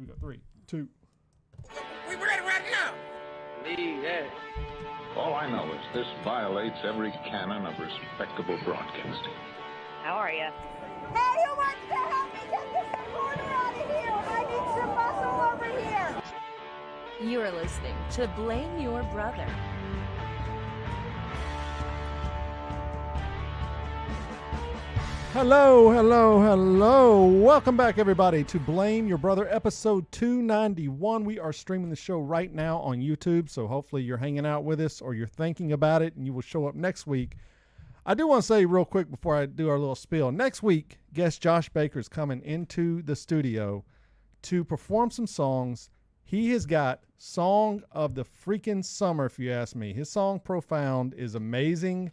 we go. 3, 2. We ready right now. All I know is this violates every canon of respectable broadcasting. How are you? Hey, who wants to help me get this recorder out of here? I need some muscle over here. You are listening to Blame Your Brother. Hello. Welcome back, everybody, to Blame Your Brother, episode 291. We are streaming the show right now on YouTube, so hopefully you're hanging out with us or you're thinking about it and you will show up next week. I do want to say real quick before I do our little spiel, next week, guest Josh Baker is coming into the studio to perform some songs. He has got Song of the freaking Summer, if you ask me. His song, Profound, is amazing.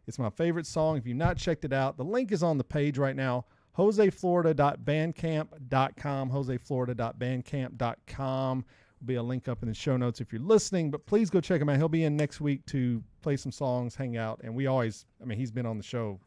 It's my favorite song. If you've not checked it out, the link is on the page right now, joseflorida.bandcamp.com, joseflorida.bandcamp.com. Will be a link up in the show notes if you're listening, but please go check him out. He'll be in next week to play some songs, hang out, and he's been on the show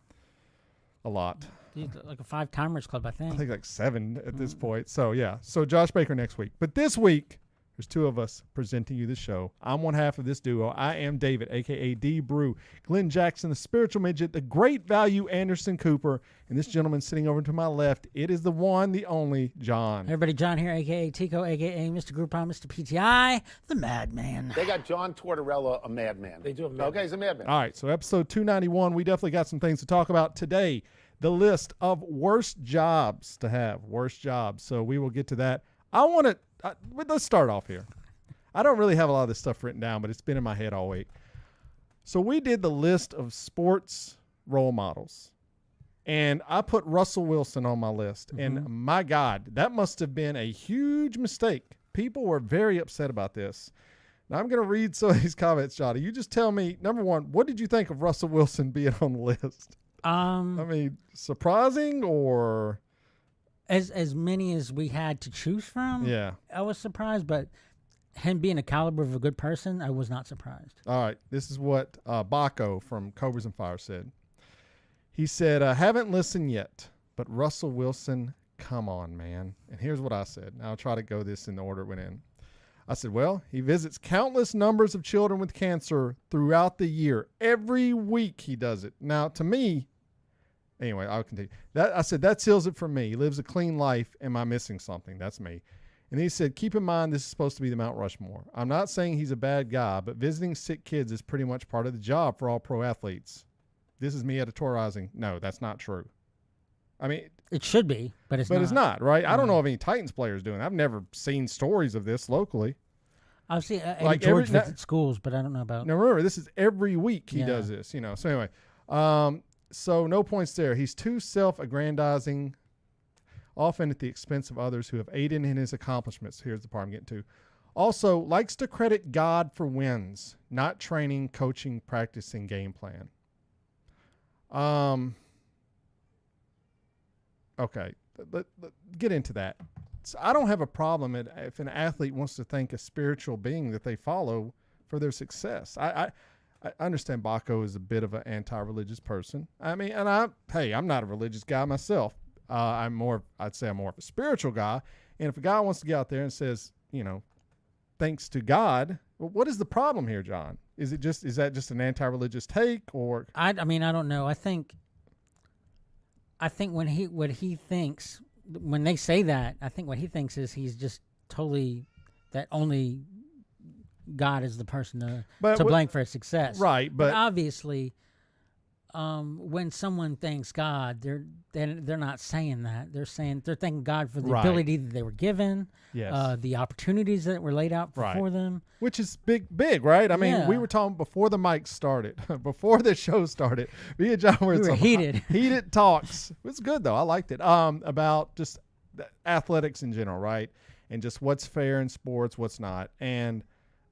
a lot. Like a 5-timers club, I think. I think like 7 at this point. So, yeah. So, Josh Baker next week. But this week, there's 2 of us presenting you the show. I'm one half of this duo. I am David, a.k.a. D. Brew. Glenn Jackson, the spiritual midget, the great value Anderson Cooper, and this gentleman sitting over to my left, it is the one, the only, John. Hey everybody, John here, a.k.a. Tico, a.k.a. Mr. Groupon, Mr. PTI, the Madman. They got John Tortorella, a madman. They do a madman. Okay, he's a madman. All right, so episode 291, we definitely got some things to talk about today. The list of worst jobs to have, worst jobs. So we will get to that. Let's start off here. I don't really have a lot of this stuff written down, but it's been in my head all week. So we did the list of sports role models, and I put Russell Wilson on my list. Mm-hmm. And my God, that must have been a huge mistake. People were very upset about this. Now I'm going to read some of these comments, Johnny. You just tell me, number one, what did you think of Russell Wilson being on the list? Surprising or... As many as we had to choose from, yeah, I was surprised, but him being a caliber of a good person, I was not surprised. All right, this is what Baco from Cobras and Fire said. He said, haven't listened yet, but Russell Wilson, come on, man. And here's what I said. Now I'll try to go this in the order it went in. I said, well, he visits countless numbers of children with cancer throughout the year. Every week he does it. Now, to me, anyway, I'll continue. I said, that seals it for me. He lives a clean life. Am I missing something? That's me. And he said, keep in mind, this is supposed to be the Mount Rushmore. I'm not saying he's a bad guy, but visiting sick kids is pretty much part of the job for all pro athletes. This is me editorializing. No, that's not true. I mean, it should be, but it's not. But it's not, right? I don't know of any Titans players doing that. I've never seen stories of this locally. I've seen George visit schools, but I don't know about. Now, remember, this is every week he does this, So anyway, so no points there. He's too self-aggrandizing, often at the expense of others who have aided in his accomplishments. Here's the part I'm getting to. Also, likes to credit God for wins, not training, coaching, practicing, game plan. Okay, let get into that. So I don't have a problem if an athlete wants to thank a spiritual being that they follow for their success. I understand Baco is a bit of an anti-religious person. I mean, and I'm not a religious guy myself. I'd say I'm more of a spiritual guy. And if a guy wants to get out there and says, thanks to God, well, what is the problem here, John? Is that just an anti-religious take, or? I don't know. I think when they say that, I think what he thinks is he's just totally that only God is the person to blame for his success. Right, but obviously, when someone thanks God, they're not saying that. They're thanking God for the ability that they were given, the opportunities that were laid out for them, which is big, right? I mean, we were talking before the mic started, before the show started. Me and John were heated talks. It was good though. I liked it. About just athletics in general, right? And just what's fair in sports, what's not. And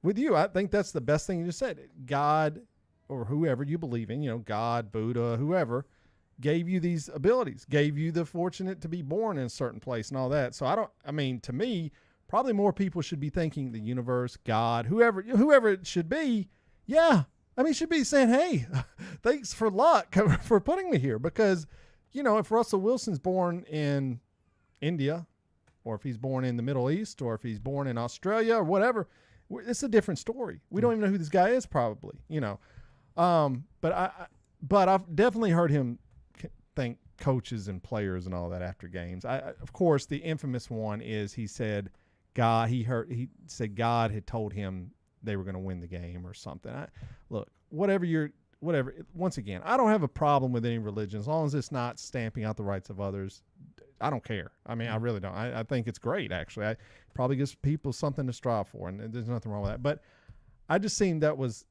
with you, I think that's the best thing you just said. God, or whoever you believe in, God, Buddha, whoever, gave you these abilities, gave you the fortunate to be born in a certain place and all that. So to me, probably more people should be thanking the universe, God, whoever it should be. Yeah. Should be saying, hey, thanks for luck for putting me here. Because, if Russell Wilson's born in India or if he's born in the Middle East, or if he's born in Australia or whatever, it's a different story. We don't even know who this guy is, probably, you know. But I've definitely heard him thank coaches and players and all that after games. Of course, the infamous one is he said God had told him they were going to win the game or something. Look, whatever. Once again, I don't have a problem with any religion as long as it's not stamping out the rights of others. I don't care. I mean, I really don't. I think it's great, actually. It probably gives people something to strive for, and there's nothing wrong with that. But I just seen that was,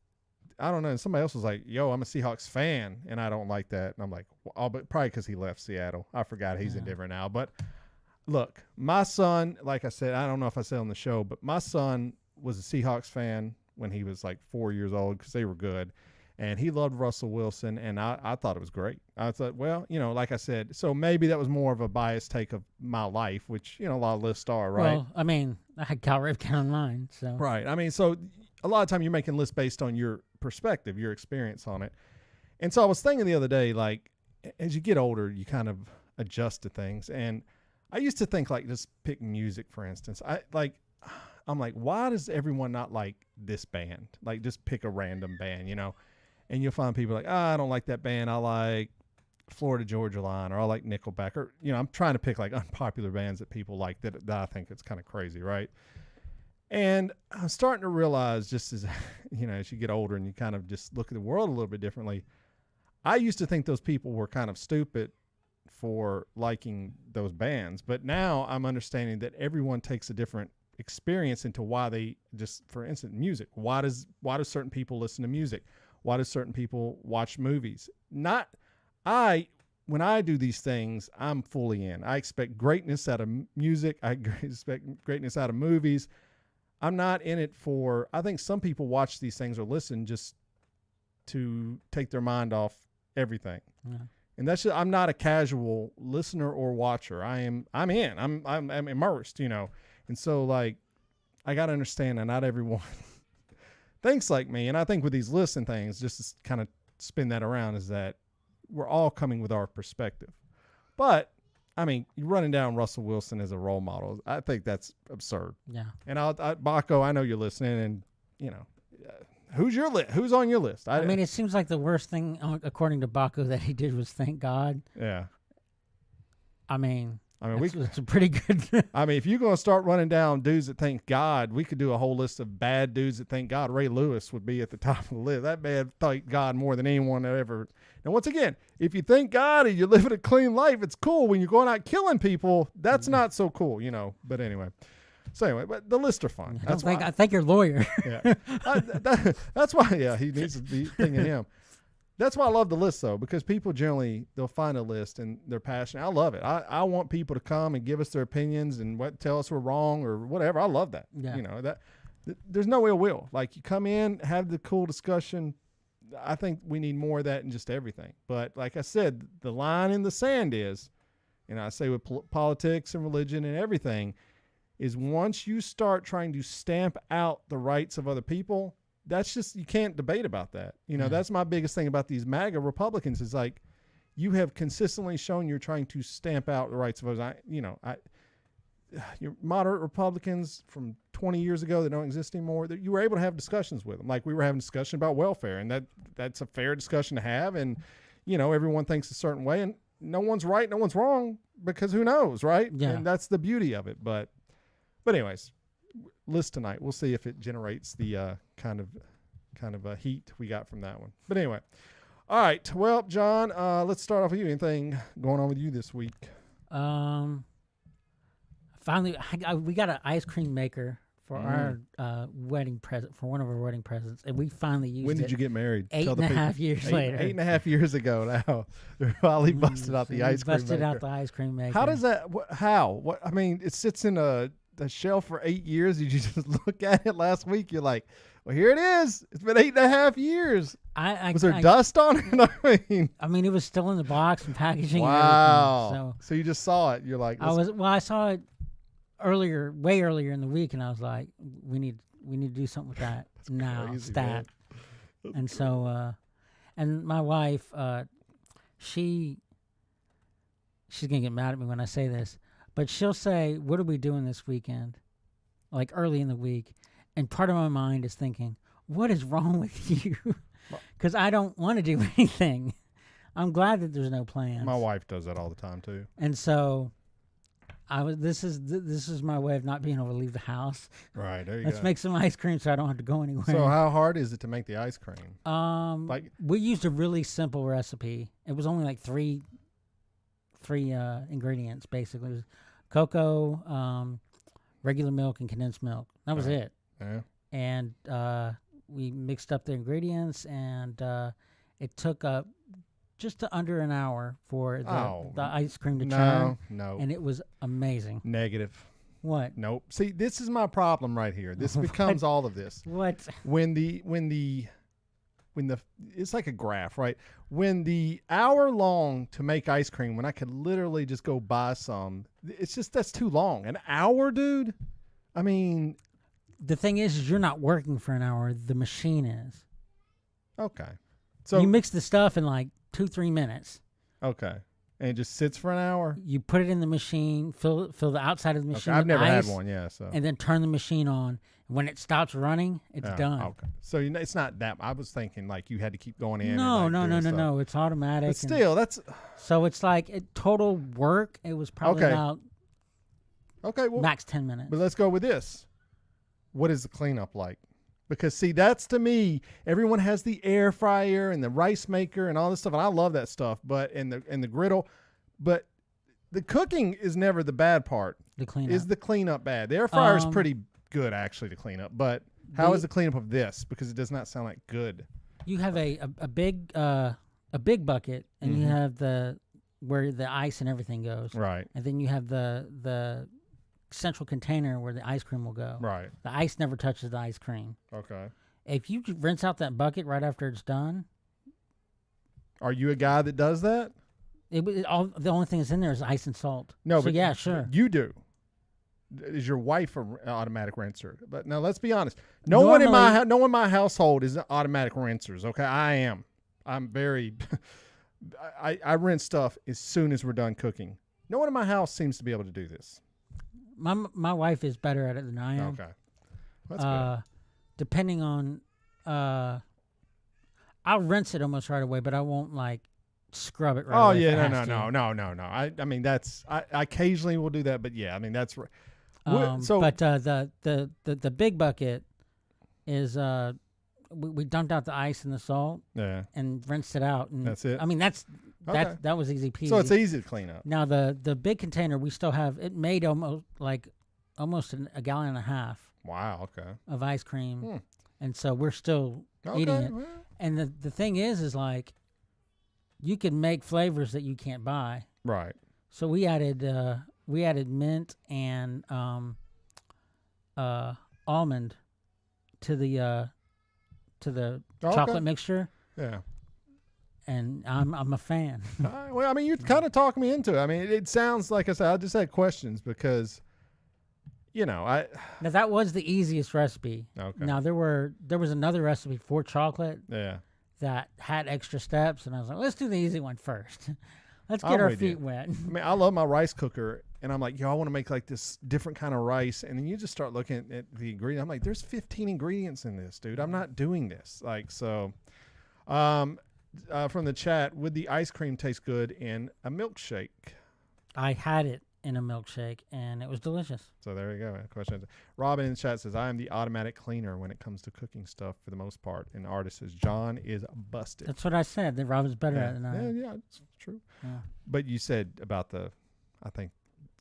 I don't know. And somebody else was like, "Yo, I'm a Seahawks fan, and I don't like that." And I'm like, "Oh, but probably because he left Seattle. I forgot he's in Denver now." But look, my son, like I said, I don't know if I said on the show, but my son was a Seahawks fan when he was like 4 years old because they were good. And he loved Russell Wilson, and I thought it was great. I thought, well, you know, like I said, so maybe that was more of a biased take of my life, which, you know, a lot of lists are, right? Well, I mean, I had Cal Ripken on mine, so. Right. I mean, so a lot of time you're making lists based on your perspective, your experience on it. And so I was thinking the other day, like, as you get older, you kind of adjust to things. And I used to think, like, just pick music, for instance. I'm like, why does everyone not like this band? Like, just pick a random band, you know? And you'll find people like, I don't like that band. I like Florida Georgia Line, or I like Nickelback, or, you know, I'm trying to pick like unpopular bands that people like that I think it's kind of crazy, right? And I'm starting to realize, just as, you know, as you get older and you kind of just look at the world a little bit differently, I used to think those people were kind of stupid for liking those bands. But now I'm understanding that everyone takes a different experience into why they just, for instance, music. Why do certain people listen to music? Why do certain people watch movies? When I do these things, I'm fully in. I expect greatness out of music. I expect greatness out of movies. I'm not in it for, I think some people watch these things or listen just to take their mind off everything. Yeah. And that's just, I'm not a casual listener or watcher. I'm immersed, you know. And so, like, I got to understand that not everyone thinks like me. And I think with these lists and things, just to kind of spin that around, is that we're all coming with our perspective. But, I mean, you're running down Russell Wilson as a role model. I think that's absurd. Yeah. And Baco, I know you're listening, and, you know, who's on your list? I mean, it seems like the worst thing, according to Baco, that he did was thank God. Yeah. I mean, it's a pretty good. I mean, if you're going to start running down dudes that thank God, we could do a whole list of bad dudes that thank God. Ray Lewis would be at the top of the list. That man thanked God more than anyone ever. And once again, if you thank God and you're living a clean life, it's cool. When you're going out killing people, that's not so cool, you know. But anyway. So anyway, but the lists are fun. I thank your lawyer. Yeah. That's why, yeah, he needs to be thinking him. That's why I love the list, though, because people generally, they'll find a list and they're passionate. I love it. I want people to come and give us their opinions and tell us we're wrong or whatever. I love that. Yeah. You know, there's no ill will. Like, you come in, have the cool discussion. I think we need more of that in just everything. But like I said, the line in the sand is, and I say with politics and religion and everything, is once you start trying to stamp out the rights of other people, that's just, you can't debate about that. You know, that's my biggest thing about these MAGA Republicans is, like, you have consistently shown you're trying to stamp out the rights of others. Your moderate Republicans from 20 years ago that don't exist anymore, that you were able to have discussions with them. Like, we were having a discussion about welfare, and that's a fair discussion to have. And, you know, everyone thinks a certain way, and no one's right, no one's wrong, because who knows, right? Yeah. And that's the beauty of it. But anyways, list tonight. We'll see if it generates the kind of heat we got from that one. But anyway, all right. Well, John, let's start off with you. Anything going on with you this week? Finally, we got an ice cream maker for our wedding present, for one of our wedding presents, and we finally used it. When did you get married? 8.5 years later. 8.5 years ago now. They finally busted out the ice cream maker. Busted out the ice cream maker. How does that, what, I mean, it sits in a shelf for 8 years. Did you just look at it last week? You're like, well, here it is. It's been 8.5 years. Was there dust on it? I mean, it was still in the box and packaging. Wow. And everything, so you just saw it. You're like, I saw it way earlier in the week, and I was like, we need to do something with that now. Crazy, stat. And so, and my wife, she's gonna get mad at me when I say this, But she'll say, "What are we doing this weekend?" Like early in the week, and part of my mind is thinking, "What is wrong with you?" Because I don't want to do anything. I'm glad that there's no plans. My wife does that all the time too. And so, this is my way of not being able to leave the house. Right, there you Let's go. make some ice cream so I don't have to go anywhere. So how hard is it to make the ice cream? We used a really simple recipe. It was only like three ingredients basically. It was cocoa, regular milk, and condensed milk. That was it. Yeah. And we mixed up the ingredients, and it took just under an hour for the ice cream to churn. No. And it was amazing. Negative. What? Nope. See, this is my problem right here. This becomes all of this. What? When the it's like a graph, right? When the hour long to make ice cream, when I could literally just go buy some, it's just that's too long. An hour, dude. I mean, the thing is you're not working for an hour. The machine is. Okay. So you mix the stuff in like 2-3 minutes. Okay. And it just sits for an hour? You put it in the machine, fill the outside of the machine. Okay. I've with never ice, had one, yeah. So. And then turn the machine on. When it stops running, it's done. Okay. So it's not that. I was thinking like you had to keep going in. No, and no. It's automatic. But still, that's. So it's like total work. It was probably about. Okay. Well, max 10 minutes. But let's go with this. What is the cleanup like? Because see, that's to me. Everyone has the air fryer and the rice maker and all this stuff, and I love that stuff. But and the griddle, but the cooking is never the bad part. The cleanup is the cleanup bad. The air fryer is pretty good actually to clean up. But how is the cleanup of this? Because it does not sound like good. You have a big bucket, and you have where the ice and everything goes. Right. And then you have the central container where the ice cream will go. Right. The ice never touches the ice cream. Okay. If you rinse out that bucket right after it's done. Are you a guy that does that? The only thing that's in there is ice and salt. No, so but yeah, sure. You do. Is your wife an automatic rinser? But now let's be honest. No one in my household is automatic rinsers. Okay, I am. I'm very. I rinse stuff as soon as we're done cooking. No one in my house seems to be able to do this. My wife is better at it than I am. Okay, that's good. Depending on, I'll rinse it almost right away, but I won't like scrub it right away. Oh yeah, no. I mean that's I occasionally will do that, but yeah, I mean that's right. But the big bucket is we dumped out the ice and the salt. Yeah. And rinsed it out. And that's it. I mean that was easy peasy. So it's easy to clean up. Now the big container we still have it made almost a gallon and a half. Wow. Okay. Of ice cream, and so we're still eating it. Well. And the thing is like you can make flavors that you can't buy. Right. So we added mint and almond to the chocolate mixture. Yeah. And I'm a fan. Well, I mean, you kind of talk me into it. I mean, it sounds like I said. I just had questions because, now that was the easiest recipe. Okay. Now there was another recipe for chocolate. Yeah. That had extra steps, and I was like, let's do the easy one first. Let's get our feet wet. I mean, I love my rice cooker, and I'm like, I want to make like this different kind of rice, and then you just start looking at the ingredients. I'm like, there's 15 ingredients in this, dude. I'm not doing this. Like so. From the chat, would the ice cream taste good in a milkshake? I had it in a milkshake, and it was delicious. So there you go. Question. Robin in the chat says, I am the automatic cleaner when it comes to cooking stuff for the most part. And the artist says, John is busted. That's what I said. That Robin's better at it than I am. Yeah, it's true. Yeah. But you said about I think,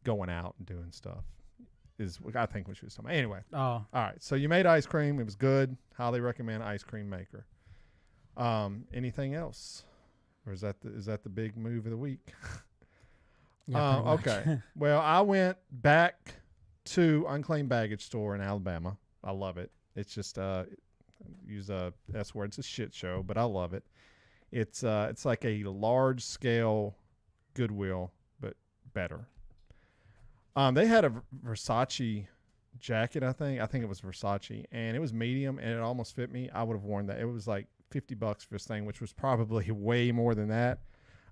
going out and doing stuff is, I think, what she was talking about. Anyway. Oh. All right. So you made ice cream. It was good. Highly recommend ice cream maker. Anything else? Or is that the big move of the week? Yeah, okay. Well, I went back to Unclaimed Baggage Store in Alabama. I love it. It's just use a S word. It's a shit show, but I love it. It's like a large scale Goodwill, but better. They had a Versace jacket. I think it was Versace, and it was medium, and it almost fit me. I would have worn that. It was like $50 for this thing, which was probably way more than that.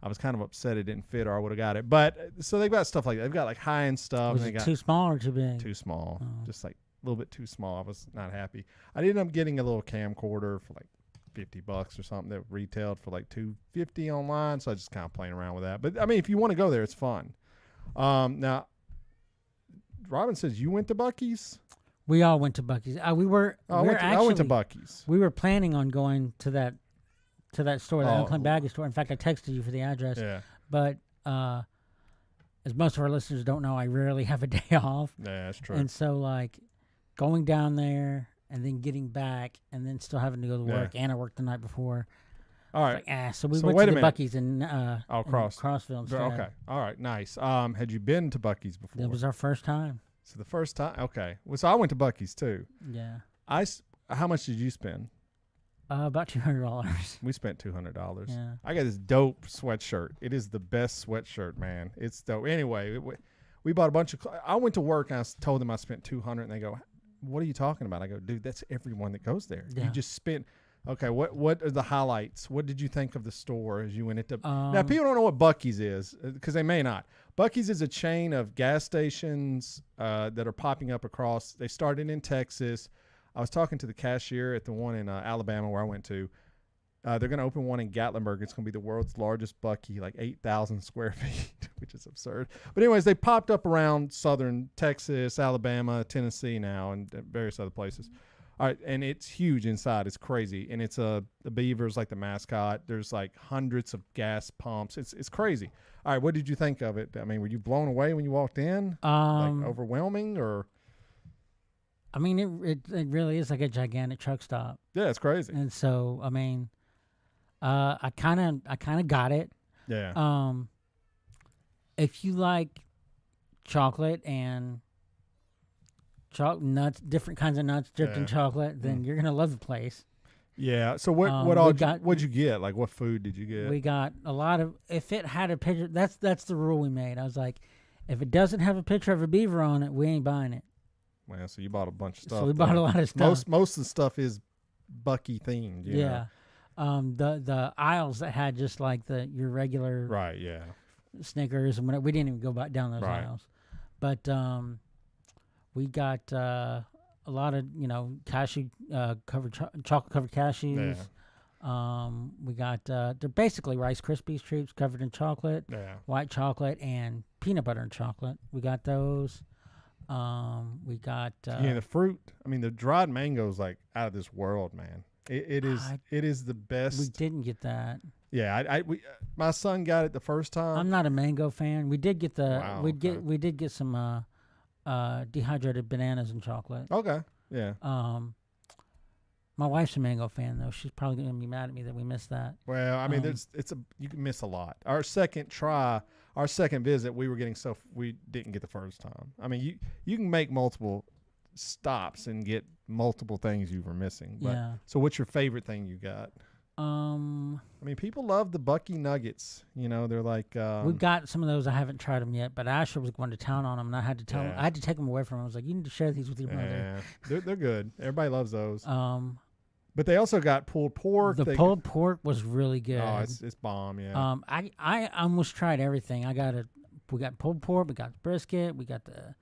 I was kind of upset it didn't fit, or I would have got it. But so they've got stuff like that. They've got like high-end stuff. Was and it they got too small or too big? Too small. Oh. Just like a little bit too small. I was not happy. I ended up getting a little camcorder for like $50 or something that retailed for like $250 online. So I just kind of playing around with that. But I mean, if you want to go there, it's fun. Now, Robin says you went to Buc-ees. We all went to Buc-ees. I went to Buc-ees. We were planning on going to that store, that unclaimed baggage store. In fact, I texted you for the address. Yeah. But as most of our listeners don't know, I rarely have a day off. Yeah, that's true. And so, like, going down there and then getting back and then still having to go to work, and I worked the night before. All right. Like, so we went to the Buc-ees in Crossville instead. Okay. All right. Nice. Had you been to Buc-ees before? It was our first time. So the first time. Okay. Well, so I went to Buc-ees too. Yeah. How much did you spend? About $200. We spent $200. Yeah. I got this dope sweatshirt. It is the best sweatshirt, man. It's dope. Anyway, we bought a bunch of. I went to work and I told them I spent $200, and they go, "What are you talking about?" I go, "Dude, that's everyone that goes there. Yeah. You just spent." Okay, what are the highlights? What did you think of the store as you went into? Now, people don't know what Buc-ees is because they may not. Buc-ees is a chain of gas stations that are popping up across. They started in Texas. I was talking to the cashier at the one in Alabama where I went to. They're going to open one in Gatlinburg. It's going to be the world's largest Buc-ee, like 8,000 square feet, which is absurd. But anyways, they popped up around southern Texas, Alabama, Tennessee now, and various other places. All right, and it's huge inside. It's crazy. And it's the beaver's like the mascot. There's like hundreds of gas pumps. It's crazy. All right, what did you think of it? I mean, were you blown away when you walked in? Like overwhelming or? I mean, it really is like a gigantic truck stop. Yeah, it's crazy. And so, I mean, I kind of got it. Yeah. If you like chocolate and nuts, different kinds of nuts dipped in chocolate, then you're gonna love the place. Yeah. So what'd you get? Like, what food did you get? We got a lot of. If it had a picture, that's the rule we made. I was like, if it doesn't have a picture of a beaver on it, we ain't buying it. Well, so you bought a bunch of stuff. So we bought a lot of stuff. Most of the stuff is Buc-ee themed. You know? The aisles that had just like your regular Snickers and whatever. We didn't even go back down those aisles, but we got a lot of cashew covered chocolate covered cashews. We got they're basically Rice Krispies treats covered in chocolate, white chocolate and peanut butter and chocolate. We got those. We got the fruit. I mean, the dried mango is like out of this world, man. It is the best. We didn't get that. Yeah, my son got it the first time. I'm not a mango fan. We did get we did get some dehydrated bananas and chocolate. Okay. Yeah. My wife's a mango fan though. She's probably gonna be mad at me that we missed that. Well, I mean, you can miss a lot. Our second visit, we didn't get the first time. I mean, you can make multiple stops and get multiple things you were missing. But, so what's your favorite thing you got? I mean, people love the Buc-ee nuggets. They're like we've got some of those. I haven't tried them yet, but Asher was going to town on them, and I had to tell him. I had to take them away from him. I was like, "You need to share these with your brother." Yeah, they're good. Everybody loves those. But they also got pulled pork. The pulled pork was really good. Oh, it's bomb. Yeah. I almost tried everything. We got pulled pork. We got brisket. We got the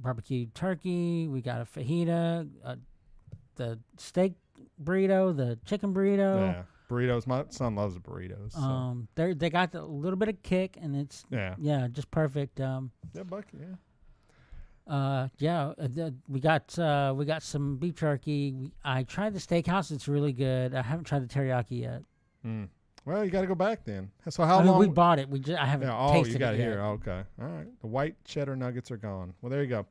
barbecue turkey. We got a fajita. The steak burrito, the chicken burrito. Yeah, burritos. My son loves the burritos. So. They got a little bit of kick, and it's just perfect. Buc-ee. We got some beef jerky. I tried the steakhouse. It's really good. I haven't tried the teriyaki yet. Well, you got to go back then. So how long? We bought it. I haven't tasted it you got it here. yet. Okay. All right. The white cheddar nuggets are gone. Well, there you go.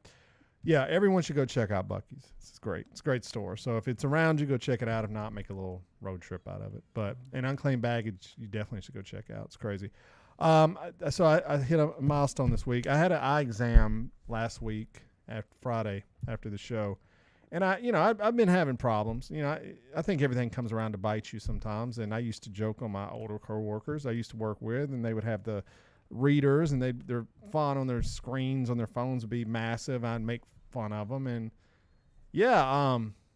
Yeah, everyone should go check out Buc-ees. It's great. It's a great store. So if it's around you, go check it out. If not, make a little road trip out of it. But an unclaimed baggage, you definitely should go check out. It's crazy. So I hit a milestone this week. I had an eye exam last week Friday after the show. And I've been having problems. I think everything comes around to bite you sometimes. And I used to joke on my older coworkers I used to work with, and they would have the readers, and their font on their screens on their phones would be massive. I'd make fun of them, and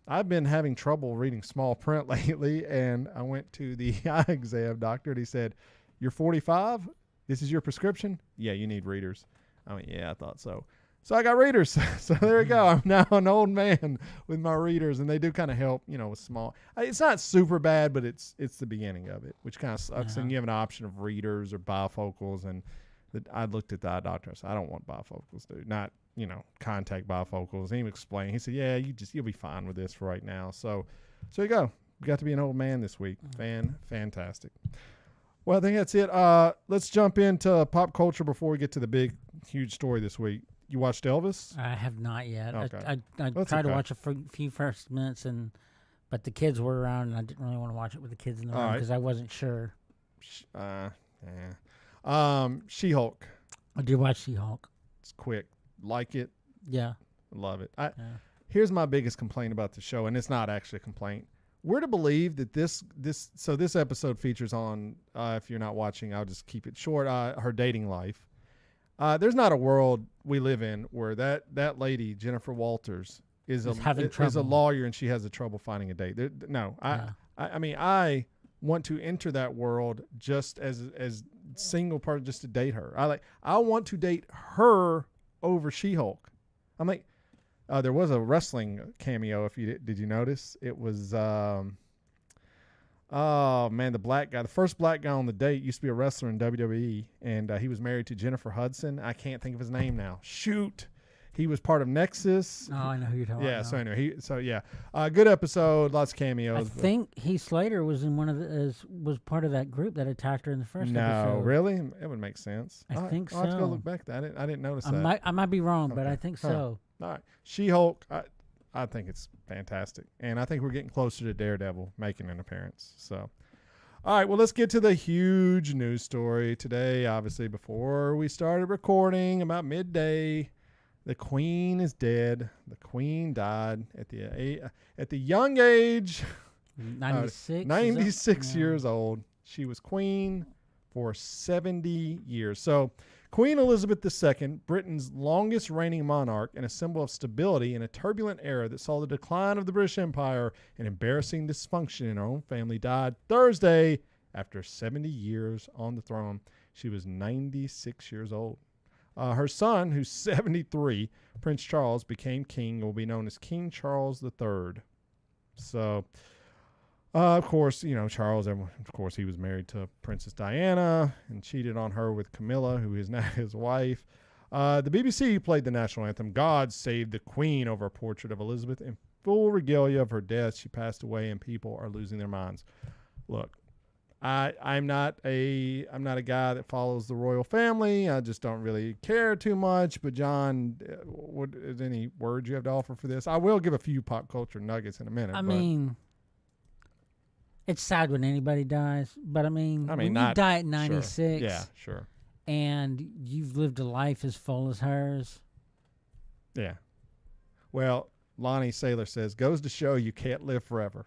I've been having trouble reading small print lately, and I went to the eye exam doctor, and he said, "You're 45? This is your prescription?" "Yeah, you need readers." I went, "Yeah, I thought so." So I got readers. So there you go. I'm now an old man with my readers, and they do kind of help, with small. It's not super bad, but it's the beginning of it, which kind of sucks. And you have an option of readers or bifocals, and I looked at the eye doctor. I said, "I don't want bifocals, dude. Not contact bifocals." And he explained. He said, "Yeah, you'll be fine with this for right now." So you go. We got to be an old man this week. Fantastic. Well, I think that's it. Let's jump into pop culture before we get to the big, huge story this week. You watched Elvis? I have not yet. Okay. I tried to watch a few first minutes, but the kids were around, and I didn't really want to watch it with the kids in the room because I wasn't sure. She-Hulk. I did watch She-Hulk. It's quick. Like it? Yeah. Love it. Here's my biggest complaint about the show, and it's not actually a complaint. We're to believe that this episode features on, if you're not watching, I'll just keep it short, her dating life. There's not a world we live in where that lady, Jennifer Walters, is a lawyer and she has a trouble finding a date. I mean, I want to enter that world just as single person, just to date her. I want to date her over She-Hulk. I'm like, there was a wrestling cameo. Did you notice? It was the black guy, the first black guy on the date used to be a wrestler in WWE, and he was married to Jennifer Hudson. I can't think of his name now. Shoot. He was part of Nexus. Oh, I know who you're talking about. So anyway, good episode, lots of cameos. I think Heath Slater was in was part of that group that attacked her in the first episode. No, really? It would make sense. I think so. I'll have to go look back at it. I didn't notice that. I might be wrong, but I think so. All right. She-Hulk, I think it's fantastic. And I think we're getting closer to Daredevil making an appearance. So, all right, well, let's get to the huge news story today. Obviously, before we started recording, about midday, the Queen is dead. The Queen died at the young age, 96 years old. She was queen for 70 years. So, Queen Elizabeth II, Britain's longest reigning monarch and a symbol of stability in a turbulent era that saw the decline of the British Empire and embarrassing dysfunction in her own family, died Thursday after 70 years on the throne. She was 96 years old. Her son, who's 73, Prince Charles, became king and will be known as King Charles III. So, of course, Charles, of course, he was married to Princess Diana and cheated on her with Camilla, who is now his wife. The BBC played the national anthem, God Save the Queen, over a portrait of Elizabeth in full regalia of her death. She passed away and people are losing their minds. Look, I'm not a guy that follows the royal family. I just don't really care too much. But John, is any words you have to offer for this? I will give a few pop culture nuggets in a minute. I mean, it's sad when anybody dies, but when you die at 96, sure. Yeah, sure, and you've lived a life as full as hers. Yeah. Well, Lonnie Saylor says, goes to show you can't live forever.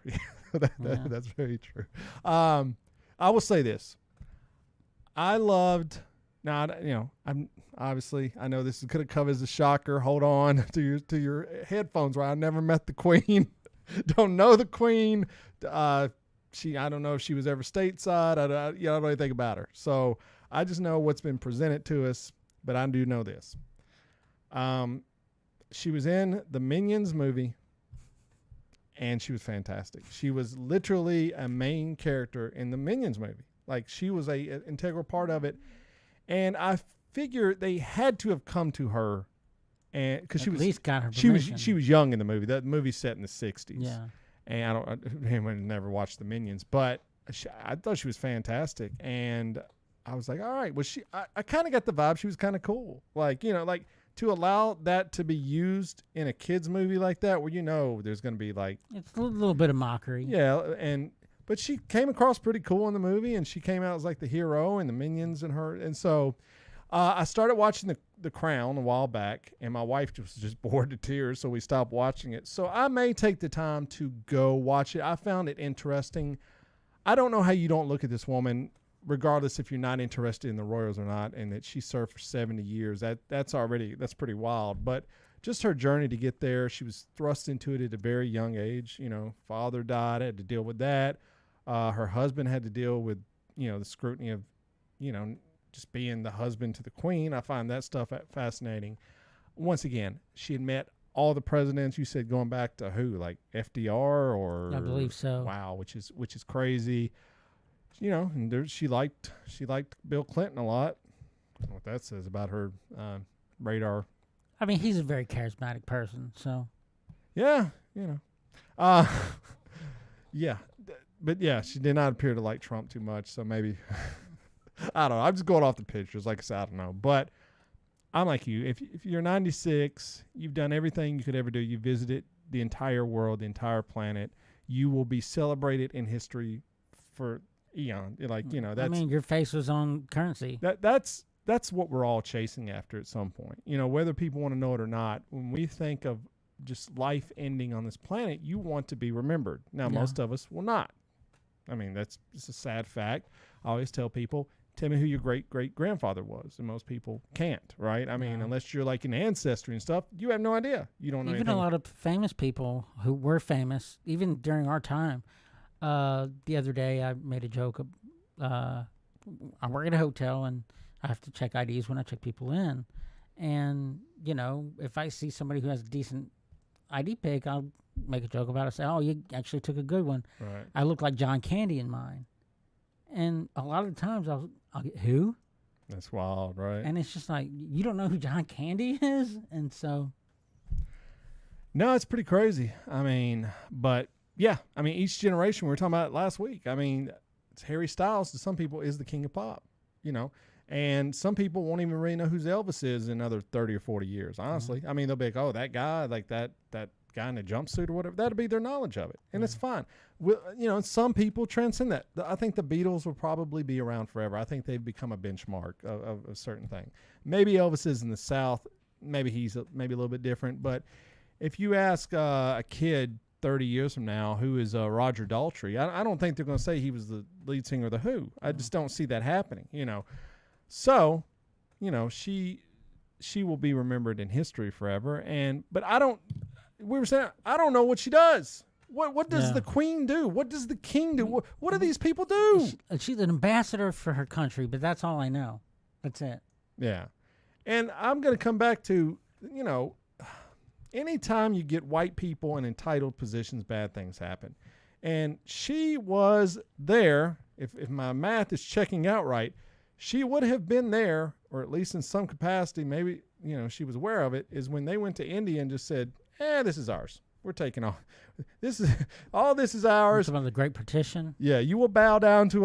That's very true. I will say this. I loved. Now, I'm obviously, I know this is going to come as a shocker. Hold on to your headphones. Right, I never met the Queen. Don't know the Queen. I don't know if she was ever stateside. I don't know anything about her. So I just know what's been presented to us, but I do know this. She was in the Minions movie, and she was fantastic. She was literally a main character in the Minions movie. Like, she was an integral part of it. And I figure they had to have come to her, and because she was at least got her permission. She was young in the movie. That movie's set in the 60s. Yeah. And I never watched the Minions, but I thought she was fantastic. And I was like, all right, I kind of got the vibe she was kind of cool. Like, to allow that to be used in a kid's movie like that, where there's going to be like, it's a little bit of mockery. Yeah, but she came across pretty cool in the movie, and she came out as like the hero and the Minions and her. And so I started watching the Crown a while back, and my wife was just bored to tears, so we stopped watching it. So I may take the time to go watch it. I found it interesting. I don't know how you don't look at this woman regardless if you're not interested in the Royals or not, and that she served for 70 years, that's pretty wild. But just her journey to get there, she was thrust into it at a very young age. Father died, had to deal with that. Her husband had to deal with, the scrutiny of, just being the husband to the queen. I find that stuff fascinating. Once again, she had met all the presidents. You said going back to who, like FDR or? I believe so. Wow, which is crazy. And she liked Bill Clinton a lot. I don't know what that says about her radar. I mean, he's a very charismatic person, so. Yeah, yeah, but yeah, she did not appear to like Trump too much. So maybe I don't know. I'm just going off the pictures. Like I said, I don't know, but I'm like you. If you're 96, you've done everything you could ever do. You visited the entire world, the entire planet. You will be celebrated in history for eon. That's. I mean, your face was on currency. That's what we're all chasing after at some point. Whether people want to know it or not. When we think of just life ending on this planet, you want to be remembered. Now, most of us will not. I mean, it's a sad fact. I always tell people, tell me who your great-great-grandfather was. And most people can't, right? I mean, unless you're like an ancestry and stuff, you have no idea. You don't know even anything. A lot of famous people who were famous, even during our time. The other day, I made a joke. I work at a hotel, and I have to check IDs when I check people in. And, if I see somebody who has a decent ID pic, I'll make a joke about it. Say, oh, you actually took a good one. Right. I look like John Candy in mine. And a lot of the times I'll get, who? That's wild, right? And it's just like, you don't know who John Candy is? And so. No, it's pretty crazy. I mean, but yeah, I mean, each generation, we were talking about it last week. I mean, it's Harry Styles to some people is the king of pop, and some people won't even really know who Elvis is in another 30 or 40 years, honestly. I mean, they'll be like, oh, that guy, like that guy in a jumpsuit or whatever. That'll be their knowledge of it. And it's fine. Some people transcend that. I think the Beatles will probably be around forever. I think they've become a benchmark of a certain thing. Maybe Elvis is in the South. Maybe he's maybe a little bit different. But if you ask a kid 30 years from now who is Roger Daltrey, I don't think they're going to say he was the lead singer of The Who. I just don't see that happening, So, she will be remembered in history forever. But we were saying, I don't know what she does. What does the queen do? What does the king do? What do these people do? She's an ambassador for her country, but that's all I know. That's it. Yeah. And I'm going to come back to, anytime you get white people in entitled positions, bad things happen. And she was there, if my math is checking out right, she would have been there, or at least in some capacity, maybe, she was aware of it, is when they went to India and just said, this is ours. We're taking off. This is ours. Some of the Great Partition. Yeah, you will bow down to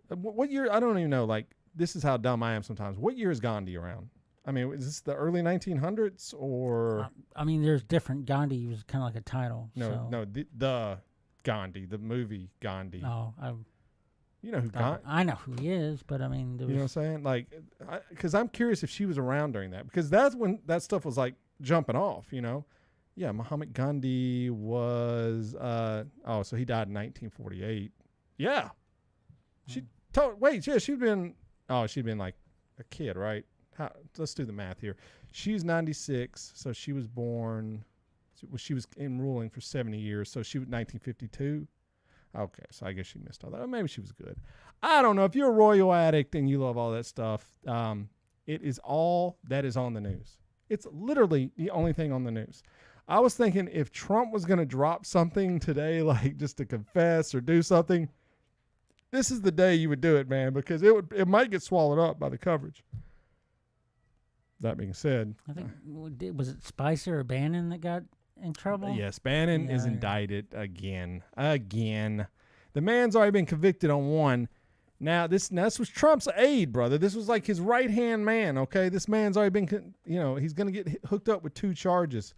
what year? I don't even know. Like, this is how dumb I am sometimes. What year is Gandhi around? I mean, is this the early 1900s or? I mean, there's different. Gandhi was kind of like a title. No, the Gandhi, the movie Gandhi. Oh, you know who Gandhi? I know who he is, but I mean, you know what I'm saying? Like, because I'm curious if she was around during that, because that's when that stuff was like jumping off. Yeah, Mahatma Gandhi was. So he died in 1948. Yeah, she'd been like a kid, right? Let's do the math here. She's 96, so she was born. She was in ruling for 70 years, so she was 1952. Okay, so I guess she missed all that. Or maybe she was good. I don't know. If you're a royal addict and you love all that stuff, it is all that is on the news. It's literally the only thing on the news. I was thinking if Trump was going to drop something today, like just to confess or do something, this is the day you would do it, man, because it might get swallowed up by the coverage. That being said, I think was it Spicer or Bannon that got in trouble? Yes, Bannon is indicted again. The man's already been convicted on one. Now this was Trump's aide, brother. This was like his right-hand man, okay? This man's already been, he's going to get hooked up with 2 charges.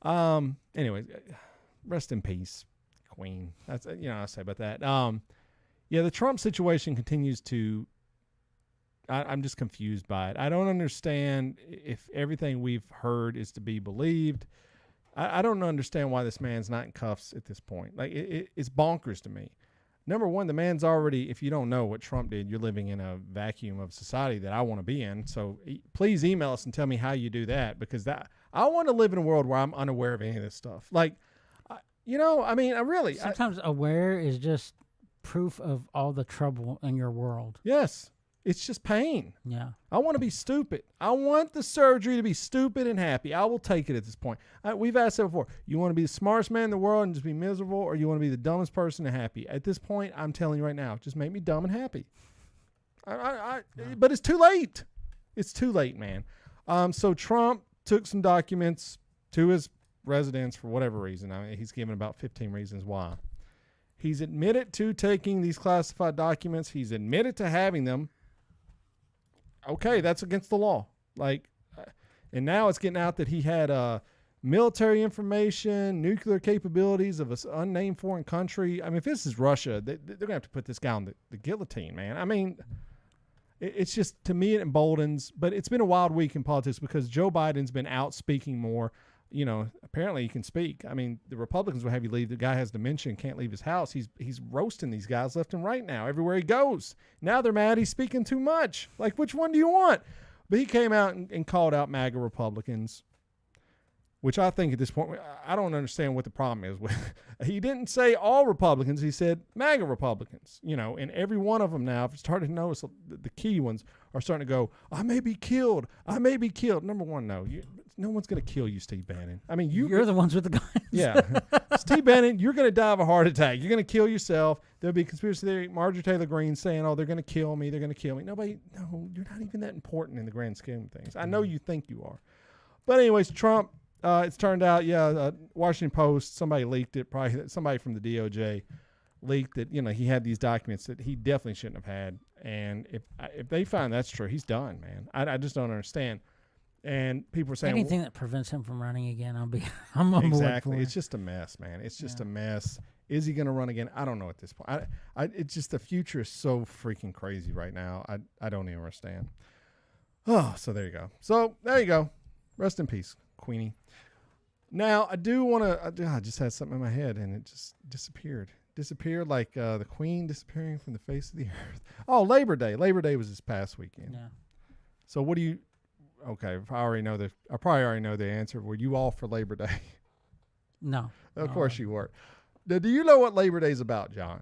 Anyway, rest in peace, Queen. That's, I'll say about that. The Trump situation continues to, I'm just confused by it. I don't understand if everything we've heard is to be believed. I don't understand why this man's not in cuffs at this point. Like, it's bonkers to me. number one, the man's already, if you don't know what Trump did, you're living in a vacuum of society that I want to be in. So please email us and tell me how you do that, because I want to live in a world where I'm unaware of any of this stuff. Like, I really. Sometimes aware is just proof of all the trouble in your world. Yes. It's just pain. Yeah. I want to be stupid. I want the surgery to be stupid and happy. I will take it at this point. We've asked that before. You want to be the smartest man in the world and just be miserable, or you want to be the dumbest person and happy? At this point, I'm telling you right now, just make me dumb and happy. But it's too late. It's too late, man. So Trump took some documents to his residence for whatever reason. He's given about 15 reasons why. He's admitted to taking these classified documents. He's admitted to having them. Okay, that's against the law. And now it's getting out that he had military information, nuclear capabilities of an unnamed foreign country. I mean, if this is Russia, they're going to have to put this guy on the guillotine, man. I mean, it's just, to me, it emboldens. But it's been a wild week in politics because Joe Biden's been out speaking more. Apparently he can speak. I mean, the Republicans will have you leave. The guy has dementia and can't leave his house. He's roasting these guys left and right now, everywhere he goes. Now they're mad he's speaking too much. Like, which one do you want? But he came out and called out MAGA Republicans, which I think at this point, I don't understand what the problem is with. He didn't say all Republicans. He said MAGA Republicans, and every one of them now, I've started to notice the key ones are starting to go, I may be killed. I may be killed. Number one, no one's going to kill you, Steve Bannon. I mean, you're the ones with the guns. Yeah. Steve Bannon, you're going to die of a heart attack. You're going to kill yourself. There'll be conspiracy theory. Marjorie Taylor Greene saying, they're going to kill me. They're going to kill me. No, you're not even that important in the grand scheme of things. I know you think you are. But anyways, Trump, it's turned out, Washington Post, somebody leaked it. Probably somebody from the DOJ leaked that, he had these documents that he definitely shouldn't have had. And if they find that's true, he's done, man. I just don't understand. And people are saying anything that prevents him from running again, I'm on board for. It's just a mess, man. It's just a mess. Is he going to run again? I don't know at this point. It's just the future is so freaking crazy right now. I don't even understand. Oh, so there you go. So there you go. Rest in peace, Queenie. Now I do want to. I just had something in my head and it just disappeared. Disappeared like the Queen disappearing from the face of the earth. Oh, Labor Day. Labor Day was this past weekend. Yeah. So what do you? Okay, I probably already know the answer. Were you all for Labor Day? No. Of course you were. Now, do you know what Labor Day is about, John?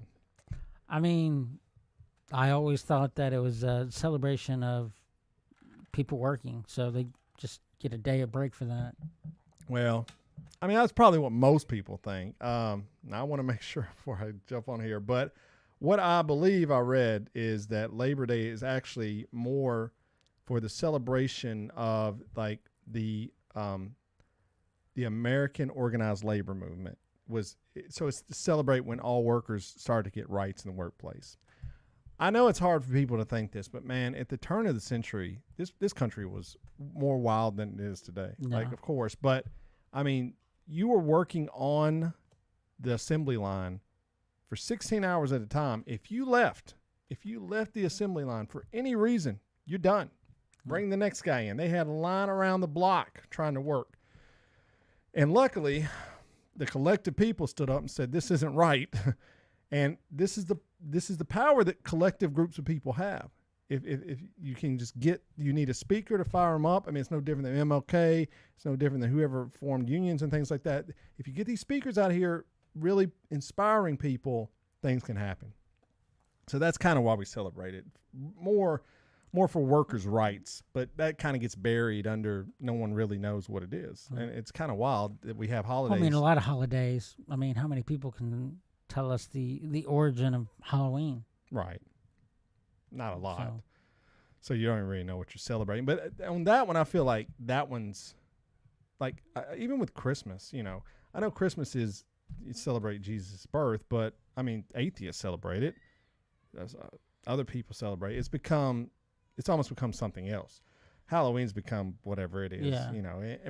I mean, I always thought that it was a celebration of people working, so they just get a day of break for that. Well, I mean, that's probably what most people think. Now, I want to make sure before I jump on here, but what I believe I read is that Labor Day is actually more for the celebration of the American organized labor movement so it's to celebrate when all workers started to get rights in the workplace. I know it's hard for people to think this, but man, at the turn of the century, this country was more wild than it is today. No. Of course, but I mean, you were working on the assembly line for 16 hours at a time. If you left the assembly line for any reason, you're done. Bring the next guy in. They had a line around the block trying to work. And luckily, the collective people stood up and said, this isn't right. And this is the power that collective groups of people have. If you can just you need a speaker to fire them up. I mean, it's no different than MLK. It's no different than whoever formed unions and things like that. If you get these speakers out here really inspiring people, things can happen. So that's kind of why we celebrate it. More for workers' rights, but that kind of gets buried under no one really knows what it is. And it's kind of wild that we have holidays. I mean, a lot of holidays. I mean, how many people can tell us the origin of Halloween? Right. Not a lot. So you don't even really know what you're celebrating. But on that one, I feel like that one's like, even with Christmas, I know Christmas is, you celebrate Jesus' birth, but I mean, atheists celebrate it. Other people celebrate it. It's almost become something else. Halloween's become whatever it is,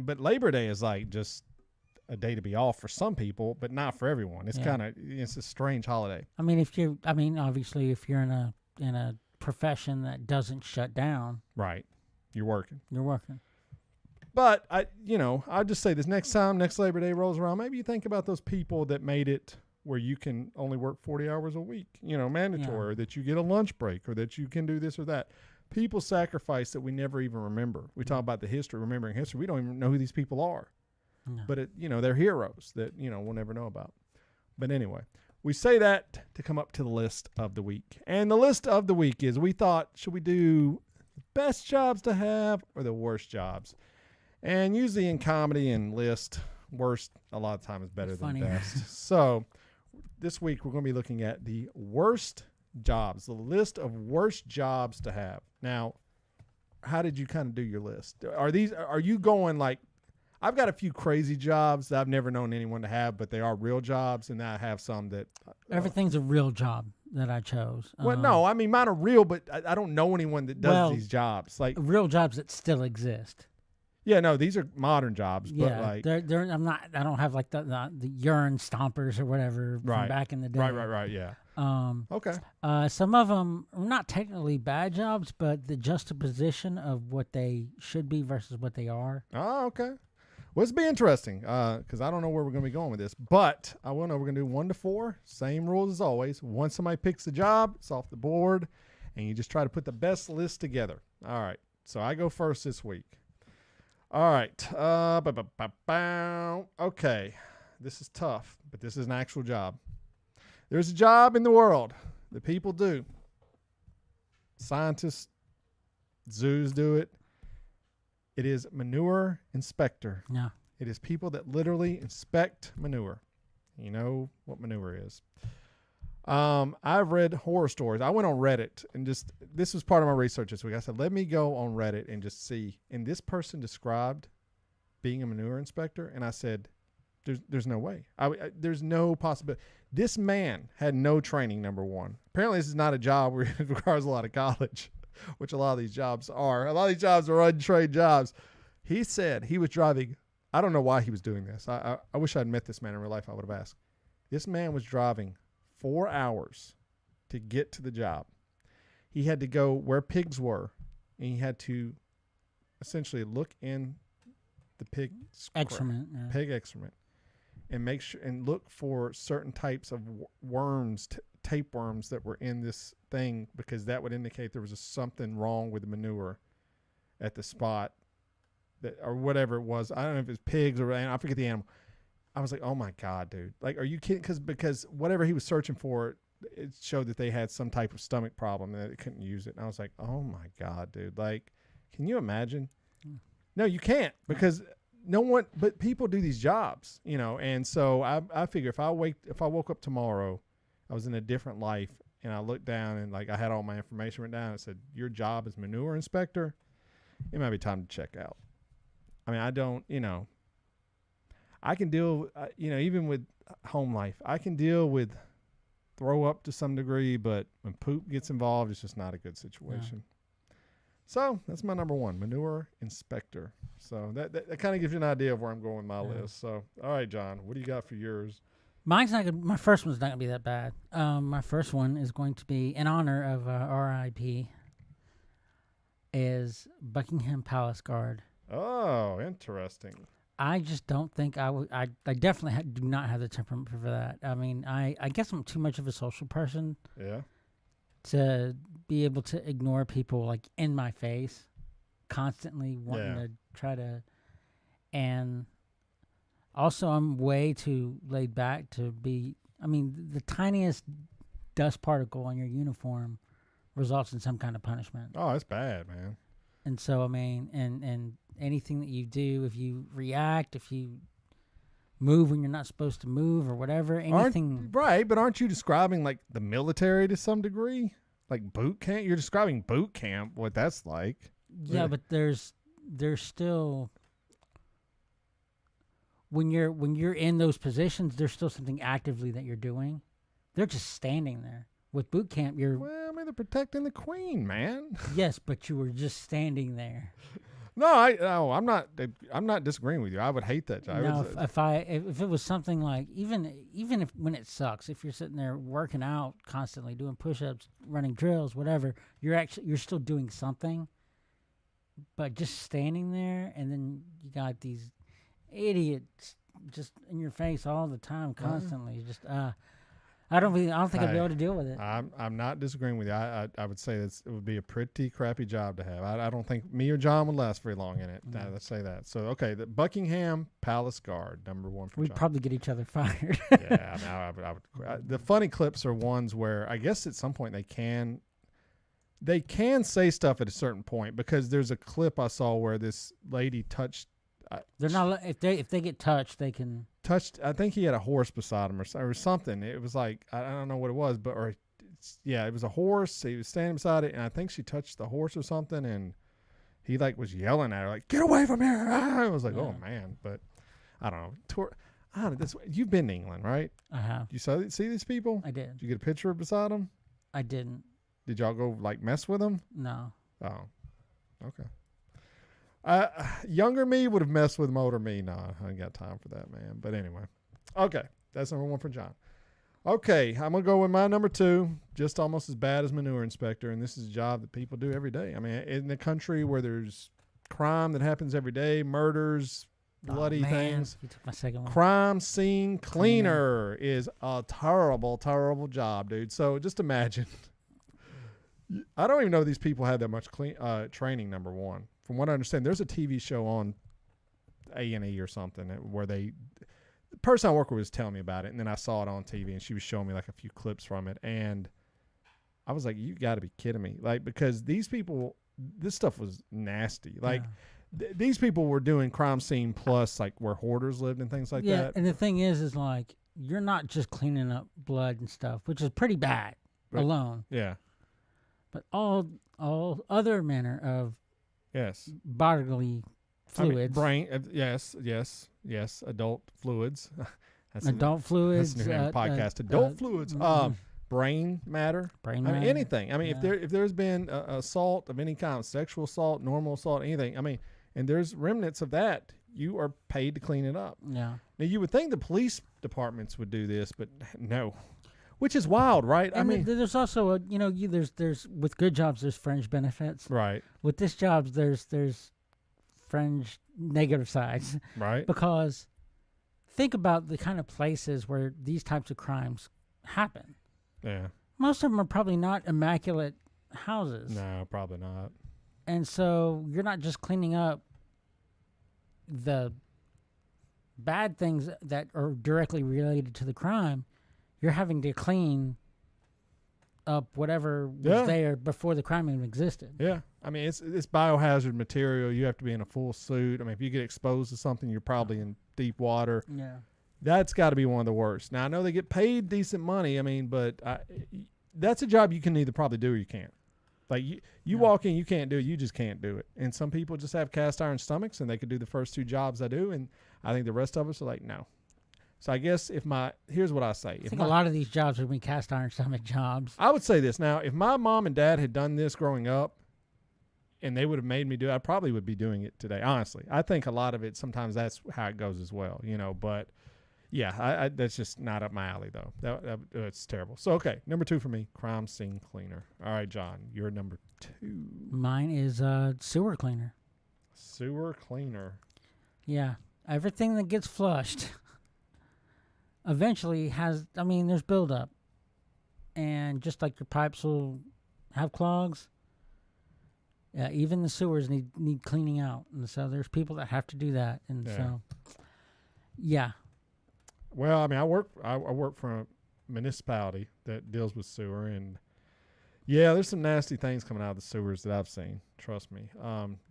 but Labor Day is like just a day to be off for some people, but not for everyone. It's it's a strange holiday. I mean, obviously if you're in a profession that doesn't shut down, right, you're working. But I'd just say this next Labor Day rolls around, maybe you think about those people that made it where you can only work 40 hours a week, mandatory, or that you get a lunch break, or that you can do this or that. People sacrifice that we never even remember. We talk about the history, remembering history. We don't even know who these people are. No. But, they're heroes that, we'll never know about. But anyway, we say that to come up to the list of the week. And the list of the week is, we thought, should we do the best jobs to have or the worst jobs? And usually in comedy and list, worst a lot of time is better than best. So this week we're going to be looking at the worst jobs, the list of worst jobs to have. Now, how did you kind of do your list? Are you going like, I've got a few crazy jobs that I've never known anyone to have, but they are real jobs, and I have some that everything's a real job that I chose. Well, no, I mean mine are real, but I don't know anyone that does these jobs, like real jobs that still exist. Yeah, no, these are modern jobs, but like they're I don't have like the urine stompers or whatever from back in the day. Right, yeah. Okay. Some of them are not technically bad jobs, but the juxtaposition of what they should be versus what they are. Oh, okay. Well, it's be interesting because I don't know where we're going to be going with this, but I will know we're going to do 1 to 4, same rules as always. Once somebody picks a job, it's off the board, and you just try to put the best list together. All right, so I go first this week. All right. Okay. This is tough, but this is an actual job. There's a job in the world that people do. Scientists, zoos do it. It is manure inspector. Yeah. It is people that literally inspect manure. You know what manure is. I've read horror stories. I went on Reddit and this was part of my research this week. I said, let me go on Reddit and just see. And this person described being a manure inspector. And I said, there's no way. There's no possibility. This man had no training, number one. Apparently this is not a job where it requires a lot of college, which a lot of these jobs are. A lot of these jobs are untrained jobs. He said he was driving. I don't know why he was doing this. I wish I'd met this man in real life. I would have asked. This man was driving 4 hours to get to the job. He had to go where pigs were, and he had to essentially look in the pig excrement, and make sure and look for certain types of worms, tapeworms that were in this thing, because that would indicate there was something wrong with the manure at the spot that or whatever it was. I don't know if it was pigs or I forget the animal. I was like, oh my God, dude. Like, are you kidding? Because whatever he was searching for, it showed that they had some type of stomach problem and that they couldn't use it. And I was like, oh my God, dude. Like, can you imagine? No, you can't, because but people do these jobs, And so I figure if I woke up tomorrow, I was in a different life, and I looked down and like I had all my information written down. It said, your job is manure inspector. It might be time to check out. I mean, I don't, I can deal, even with home life, I can deal with throw up to some degree, but when poop gets involved, it's just not a good situation. Yeah. So that's my number one, manure inspector. So that kind of gives you an idea of where I'm going with my list. So, all right, John, what do you got for yours? Mine's not good. My first one's not going to be that bad. My first one is going to be in honor of RIP is Buckingham Palace Guard. Oh, interesting. I just don't think I would. I definitely do not have the temperament for that. I mean, I guess I'm too much of a social person. Yeah. To be able to ignore people like in my face, constantly wanting to try to, and also I'm way too laid back to be. I mean, the tiniest dust particle on your uniform results in some kind of punishment. Oh, that's bad, man. And so I mean, and anything that you do, if you react, if you move when you're not supposed to move or whatever, anything. Right, but aren't you describing like the military to some degree? Like boot camp? You're describing boot camp, what that's like. Yeah, but there's still when you're in those positions, there's still something actively that you're doing. They're just standing there. With boot camp, well, I mean, they're protecting the queen, man. Yes, but you were just standing there. No, I'm not disagreeing with you. I would hate that job. No, if it was something like even if when it sucks, if you're sitting there working out constantly, doing push-ups, running drills, whatever, you're still doing something. But just standing there, and then you got these idiots just in your face all the time, constantly. Just I don't think I'd be able to deal with it. I'm not disagreeing with you. I would say it would be a pretty crappy job to have. I don't think me or John would last very long in it. Let's say that. So okay, the Buckingham Palace Guard, number 1 for We'd John. probably get each other fired. Yeah, I would. The funny clips are ones where I guess at some point they can say stuff at a certain point, because there's a clip I saw where this lady touched. They're not if they get touched, they can touched. I think he had a horse beside him or something. It was like I don't know what it was, but it was a horse. He was standing beside it, and I think she touched the horse or something, and he like was yelling at her like, "Get away from here!" I was like, "Oh man!" But I don't know. You've been to England, right? I have. You see these people? I did. Did you get a picture beside them? I didn't. Did y'all go like mess with them? No. Oh, okay. Younger me would have messed with older me. No, I ain't got time for that, man. But anyway, okay, that's number 1 for John. Okay, I'm gonna go with my number 2, just almost as bad as manure inspector, and this is a job that people do every day. I mean, in a country where there's crime that happens every day, murders, bloody things. You took my second one. Crime scene cleaner is a terrible, terrible job, dude. So just imagine. I don't even know these people have that much training. Number 1. From what I understand, there's a TV show on A&E or something where the person I work with was telling me about it, and then I saw it on TV, and she was showing me like a few clips from it, and I was like, "You got to be kidding me!" Like, because these people, this stuff was nasty. Like, these people were doing crime scene plus like where hoarders lived and things like that. Yeah, and the thing is like you're not just cleaning up blood and stuff, which is pretty bad alone. Yeah, but all other manner of bodily fluids. Brain, yes, adult fluids. Adult fluids. That's the name of the podcast. Adult fluids. Brain matter. Brain matter. Mean, anything. I mean, if there's been assault of any kind, sexual assault, normal assault, anything. I mean, and there's remnants of that, you are paid to clean it up. Yeah. Now you would think the police departments would do this, but no. Which is wild, right? And I mean, there's also there's with good jobs there's fringe benefits. Right. With this job there's fringe negative sides. Right. Because think about the kind of places where these types of crimes happen. Yeah. Most of them are probably not immaculate houses. No, probably not. And so you're not just cleaning up the bad things that are directly related to the crime. You're having to clean up whatever was there before the crime even existed. Yeah. I mean, it's biohazard material. You have to be in a full suit. I mean, if you get exposed to something, you're probably in deep water. Yeah. That's got to be one of the worst. Now, I know they get paid decent money. I mean, but that's a job you can either probably do or you can't. Like, you walk in, you can't do it. You just can't do it. And some people just have cast iron stomachs, and they could do the first 2 jobs I do. And I think the rest of us are like, no. So I guess here's what I say. I think a lot of these jobs would be cast iron stomach jobs. I would say this. Now, if my mom and dad had done this growing up and they would have made me do it, I probably would be doing it today, honestly. I think a lot of it, sometimes that's how it goes as well, but yeah, that's just not up my alley, though. It's terrible. So, okay, number 2 for me, crime scene cleaner. All right, John, you're number 2. Mine is sewer cleaner. Sewer cleaner. Yeah, everything that gets flushed eventually there's buildup. And just like your pipes will have clogs, even the sewers need cleaning out. And so there's people that have to do that. And so, yeah. Well, I mean, I work for a municipality that deals with sewer, and yeah, there's some nasty things coming out of the sewers that I've seen. Trust me.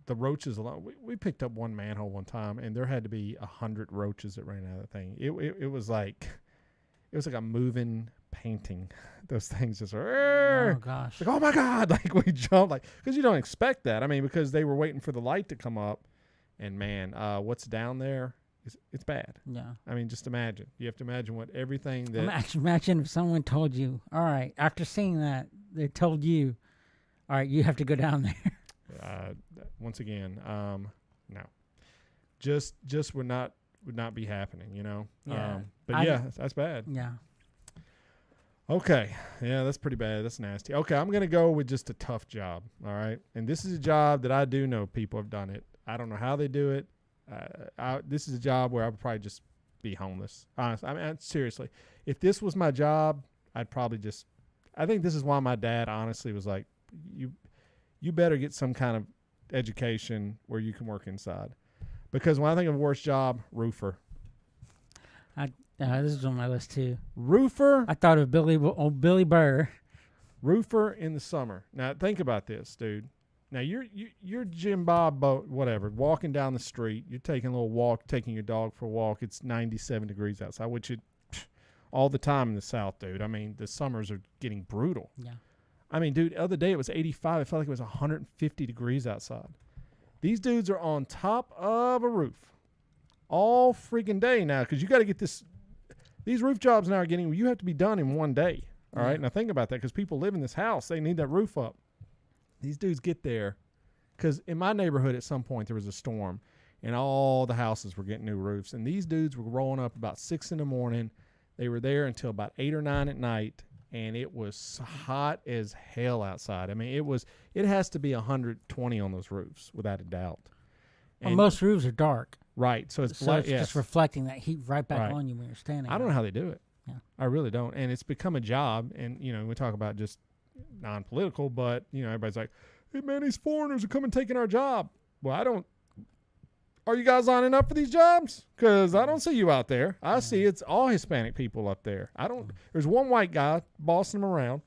The roaches alone. We picked up one manhole one time, and there had to be 100 roaches that ran out of the thing. It was like a moving painting. Those things just oh gosh, like, oh my God, like we jumped, like, because you don't expect that. I mean, because they were waiting for the light to come up, and man, what's down there? It's bad. Yeah. I mean, just imagine. You have to imagine what everything that... Imagine if someone told you, all right, after seeing that, they told you, all right, you have to go down there. Once again, no. Just would not be happening, Yeah. But that's bad. Yeah. Okay. Yeah, that's pretty bad. That's nasty. Okay, I'm going to go with just a tough job, all right? And this is a job that I do know people have done it. I don't know how they do it. This is a job where I would probably just be homeless. Honestly, I mean, seriously, if this was my job, I'd probably just. I think this is why my dad honestly was like, you better get some kind of education where you can work inside, because when I think of a worst job, roofer. This is on my list too. Roofer. I thought of Billy Burr. Roofer in the summer. Now think about this, dude. Now you're Jim Bob, whatever, walking down the street. You're taking a little walk, taking your dog for a walk. It's 97 degrees outside, which all the time in the South, dude. I mean, the summers are getting brutal. Yeah. I mean, dude, the other day it was 85. It felt like it was 150 degrees outside. These dudes are on top of a roof all freaking day now, because you got to get this. These roof jobs now are getting, you have to be done in one day. All right. Now think about that, because people live in this house. They need that roof up. These dudes get there, because in my neighborhood at some point there was a storm and all the houses were getting new roofs. And these dudes were rolling up about 6 a.m. They were there until about 8 or 9 at night. And it was hot as hell outside. I mean, it has to be 120 on those roofs without a doubt. And most roofs are dark. Right. So it's just reflecting that heat right back on you when you're standing. I don't know how they do it. Yeah. I really don't. And it's become a job. And, we talk about just non-political, but, everybody's like, hey, man, these foreigners are coming taking our job. Well, are you guys lining up for these jobs? Because I don't see you out there. I see it's all Hispanic people up there. There's one white guy bossing them around.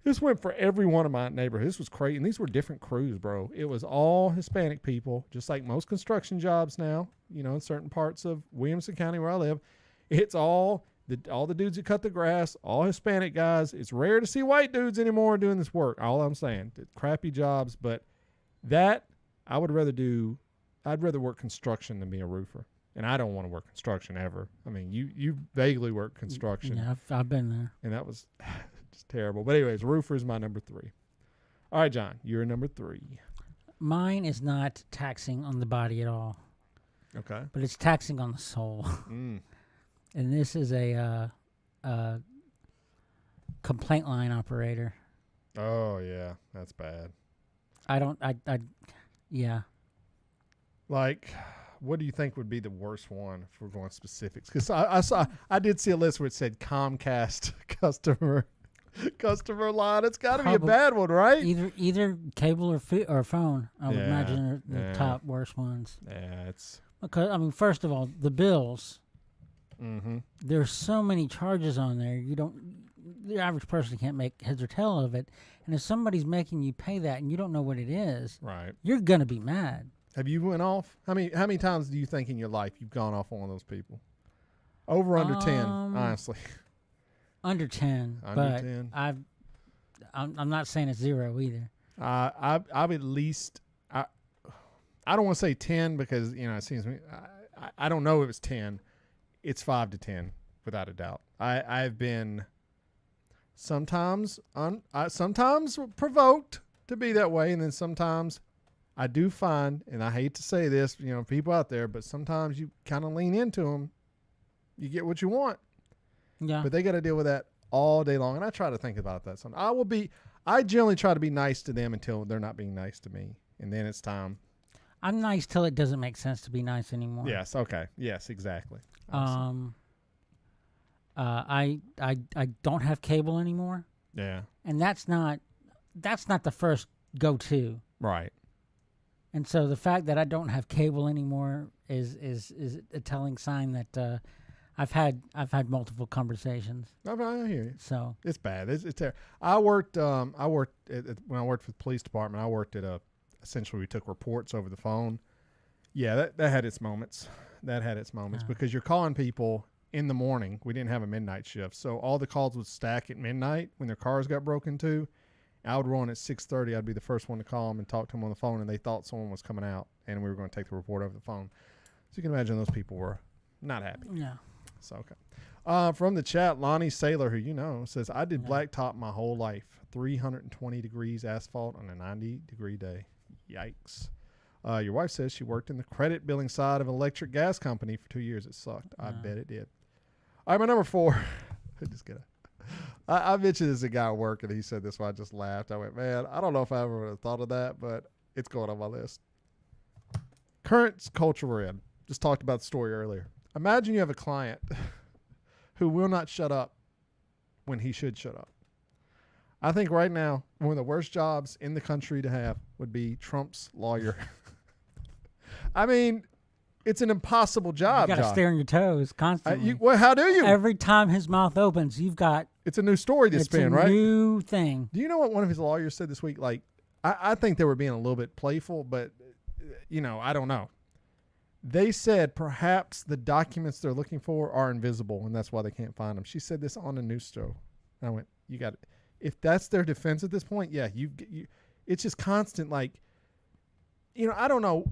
This went for every one of my neighborhoods. This was crazy. And these were different crews, bro. It was all Hispanic people, just like most construction jobs now, in certain parts of Williamson County where I live. It's all the dudes that cut the grass, all Hispanic guys. It's rare to see white dudes anymore doing this work. All I'm saying, crappy jobs. But that I would rather do. I'd rather work construction than be a roofer. And I don't want to work construction ever. I mean, you vaguely work construction. Yeah, I've been there. And that was just terrible. But anyways, roofer is my number 3. All right, John, you're number 3. Mine is not taxing on the body at all. Okay. But it's taxing on the soul. And this is a complaint line operator. Oh, yeah. That's bad. Yeah. Like, what do you think would be the worst one if we're going specifics? Because I did see a list where it said Comcast customer line. It's got to be a bad one, right? Either cable or phone. I would imagine are the top worst ones. Yeah, it's because first of all, the bills. Mm-hmm. There's so many charges on there. The average person can't make heads or tail of it. And if somebody's making you pay that and you don't know what it is, right, you're gonna be mad. Have you went off? How many times do you think in your life you've gone off on one of those people? Over under 10, honestly. Under 10. Under 10. I'm not saying it's 0 either. I've at least I don't want to say 10 because it seems to me I don't know if it's 10. It's 5 to 10 without a doubt. I've been sometimes provoked to be that way, and then sometimes I do find, and I hate to say this, people out there, but sometimes you kind of lean into them. You get what you want. Yeah. But they got to deal with that all day long. And I try to think about that. I generally try to be nice to them until they're not being nice to me. And then it's time. I'm nice till it doesn't make sense to be nice anymore. Yes. Okay. Yes, exactly. I don't have cable anymore. Yeah. And that's not the first go-to. Right. And so the fact that I don't have cable anymore is a telling sign that I've had multiple conversations. I hear you. So it's bad. It's terrible. I worked when I worked for the police department. I worked at essentially we took reports over the phone. Yeah, that had its moments. Because you're calling people in the morning. We didn't have a midnight shift, so all the calls would stack at midnight when their cars got broken into. I would run at 6:30. I'd be the first one to call them and talk to them on the phone, and they thought someone was coming out, and we were going to take the report over the phone. So you can imagine those people were not happy. Yeah. So, okay. From the chat, Lonnie Saylor, who says, I did blacktop my whole life. 320 degrees asphalt on a 90-degree day. Yikes. Your wife says she worked in the credit billing side of an electric gas company for 2 years. It sucked. I bet it did. All right, my number 4. Just kidding. I mentioned this a guy at work, and he said this, so I just laughed. I went, man, I don't know if I ever would have thought of that, but it's going on my list. Current culture we're in. Just talked about the story earlier. Imagine you have a client who will not shut up when he should shut up. I think right now, one of the worst jobs in the country to have would be Trump's lawyer. I mean, it's an impossible job. You got to stay on your toes constantly. Well, how do you? Every time his mouth opens, you've got... It's a new story to spin, right? It's a new thing. Do you know what one of his lawyers said this week? Like, I think they were being a little bit playful, but, I don't know. They said perhaps the documents they're looking for are invisible, and that's why they can't find them. She said this on a news show. And I went, you got it. If that's their defense at this point, yeah, you it's just constant, like, I don't know.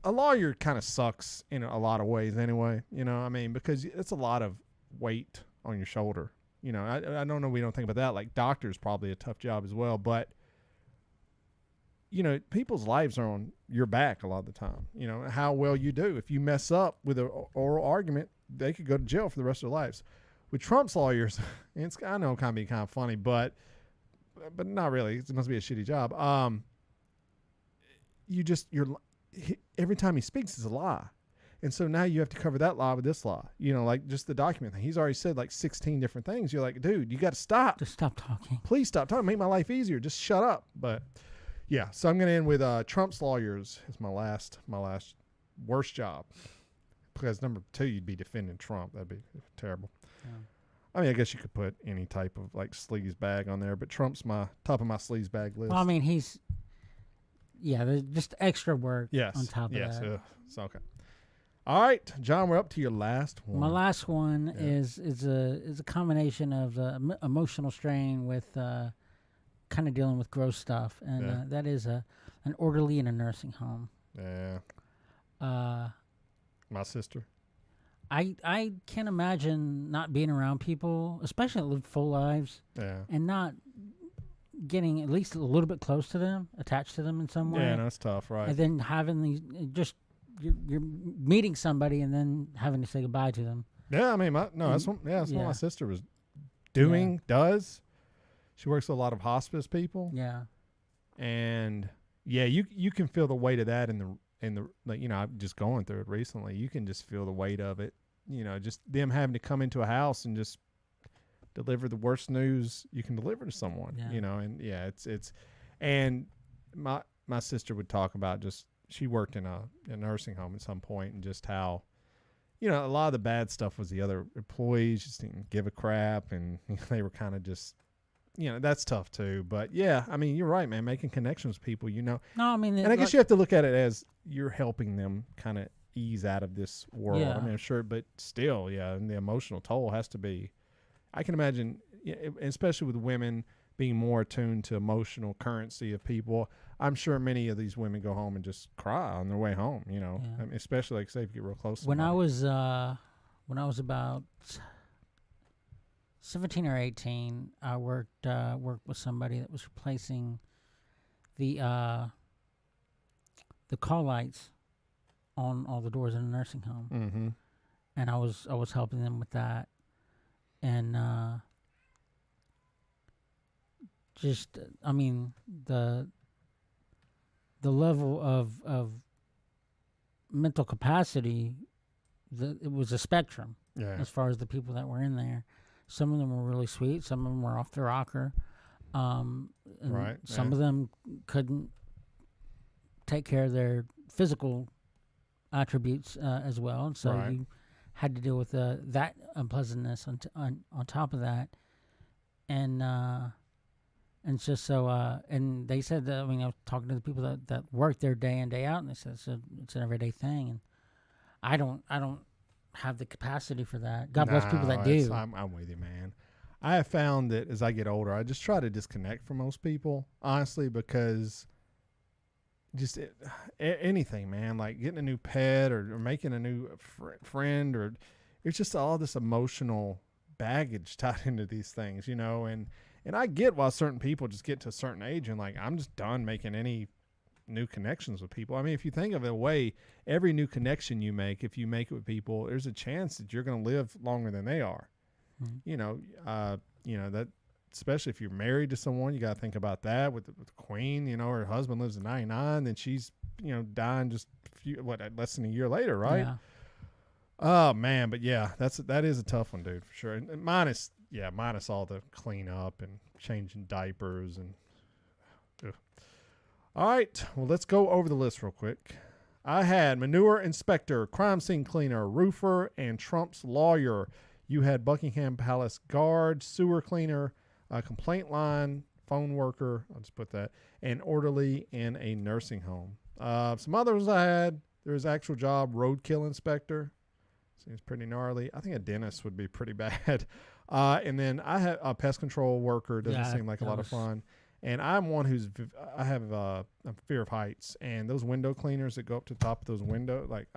A lawyer kind of sucks in a lot of ways anyway, because it's a lot of weight on your shoulder. I don't know. We don't think about that. Like, doctor's probably a tough job as well, but people's lives are on your back a lot of the time. How well you do. If you mess up with an oral argument, they could go to jail for the rest of their lives. With Trump's lawyers, I know it can be kind of funny, but not really. It must be a shitty job. Every time he speaks is a lie. And so now you have to cover that lie with this lie. Like just the document thing. He's already said like 16 different things. You're like, dude, you got to stop. Just stop talking. Please stop talking. Make my life easier. Just shut up. But yeah, so I'm going to end with Trump's lawyers is my last worst job. Because number 2, you'd be defending Trump. That'd be terrible. Yeah. I mean, I guess you could put any type of like sleaze bag on there, but Trump's my top of my sleaze bag list. Well, I mean, there's just extra work on top of that. Yes, it's okay. All right, John, we're up to your last one. My last one is a combination of emotional strain with kind of dealing with gross stuff, and that is an orderly in a nursing home. Yeah. My sister. I can't imagine not being around people, especially that live full lives, and not getting at least a little bit close to them, attached to them in some way. Yeah, that's tough, right? And then having these you're meeting somebody and then having to say goodbye to them. Yeah, I mean, that's what my sister was doing. Does she works with a lot of hospice people? Yeah, and you can feel the weight of that in the I'm just going through it recently. You can just feel the weight of it. Just them having to come into a house and just deliver the worst news you can deliver to someone. It's and my sister would talk about just. She worked in a nursing home at some point, and just how, a lot of the bad stuff was the other employees just didn't give a crap, and they were kind of just, that's tough too. But yeah, I mean, you're right, man. Making connections with people, No, I mean, and I guess you have to look at it as you're helping them kind of ease out of this world. Yeah. I mean, sure, but still, and the emotional toll has to be. I can imagine, especially with women being more attuned to emotional currency of people. I'm sure many of these women go home and just cry on their way home, I mean, especially like say if you get real close to when I was about 17 or 18, I worked with somebody that was replacing the call lights on all the doors in a nursing home. Mm-hmm. And I was helping them with that. And just, I mean, the level of mental capacity, it was a spectrum as far as the people that were in there. Some of them were really sweet. Some of them were off the rocker. Right. Some of them couldn't take care of their physical attributes as well. And so you had to deal with that unpleasantness on top of that. And just so, and they said that, I mean, I was talking to the people that work there day in, day out, and they said it's an everyday thing. And I don't have the capacity for that. God bless people that do. I'm with you, man. I have found that as I get older, I just try to disconnect from most people, honestly, because just anything, man, like getting a new pet or making a new friend, or it's just all this emotional baggage tied into these things, and I get why certain people just get to a certain age and like, I'm just done making any new connections with people. I mean, if you think of it a way, every new connection you make, if you make it with people, there's a chance that you're going to live longer than they are. Mm-hmm. That, especially if you're married to someone, you got to think about that with the queen, her husband lives to 99, then she's, dying just less than a year later. Right. Oh man, but yeah, that is a tough one, dude, for sure. And minus all the cleanup and changing diapers and. Ugh. All right, well, let's go over the list real quick. I had manure inspector, crime scene cleaner, roofer, and Trump's lawyer. You had Buckingham Palace guard, sewer cleaner, complaint line, phone worker. I'll just put that, and orderly in a nursing home. Some others I had. There's actual job, roadkill inspector. Seems pretty gnarly. I think a dentist would be pretty bad. And then I have a pest control worker. Doesn't seem like a lot of fun. And I'm one I have a fear of heights. And those window cleaners that go up to the top of those windows, like,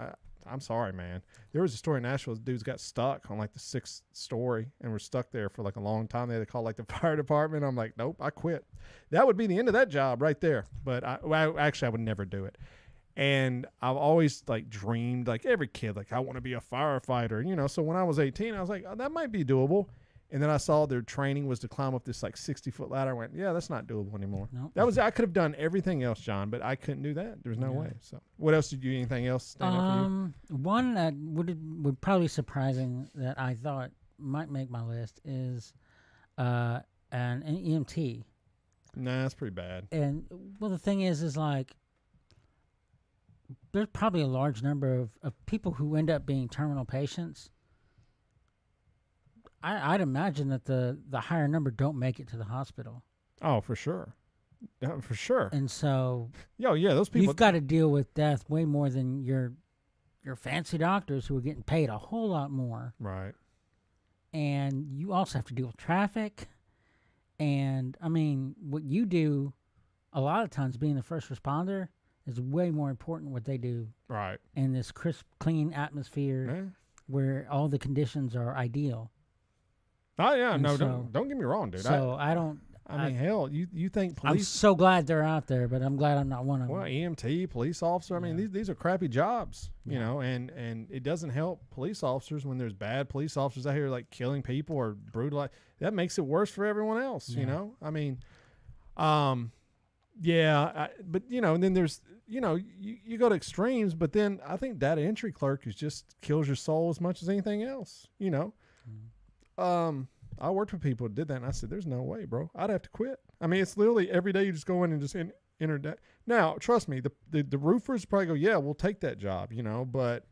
I'm sorry, man. There was a story in Nashville. This dudes got stuck on like the 6th story and were stuck there for like a long time. They had to call like the fire department. I'm like, nope, I quit. That would be the end of that job right there. But I would never do it. And I've always like dreamed, like every kid, like I want to be a firefighter, you know. So when I was 18, I was like, oh, that might be doable. And then I saw their training was to climb up this like 60-foot ladder. I went, yeah, that's not doable anymore. Nope. I could have done everything else, John, but I couldn't do that. There's no way. So what else did you, anything else stand out for you? One that would probably surprising that I thought might make my list is an EMT. Nah, that's pretty bad. And well, the thing is like, there's probably a large number of people who end up being terminal patients. I'd imagine that the higher number don't make it to the hospital. Oh, for sure. For sure. And so those people, you've got to deal with death way more than your fancy doctors who are getting paid a whole lot more. Right. And you also have to deal with traffic. And I mean, what you do a lot of times being the first responder is way more important what they do. Right. In this crisp, clean atmosphere where all the conditions are ideal. Oh, yeah. And no, don't get me wrong, dude. So I mean, hell, you think police... I'm so glad they're out there, but I'm glad I'm not one of them. Well, EMT, police officer, I mean, these are crappy jobs, you know, and it doesn't help police officers when there's bad police officers out here, like, killing people or brutal. That makes it worse for everyone else, you know? I mean, but, you know, and then there's... You know, you go to extremes, but then I think data entry clerk just kills your soul as much as anything else, you know. I worked with people who did that, and I said, there's no way, bro. I'd have to quit. I mean, it's literally every day you just go in and just enter that. Now, trust me, the roofers probably go, yeah, we'll take that job, you know, but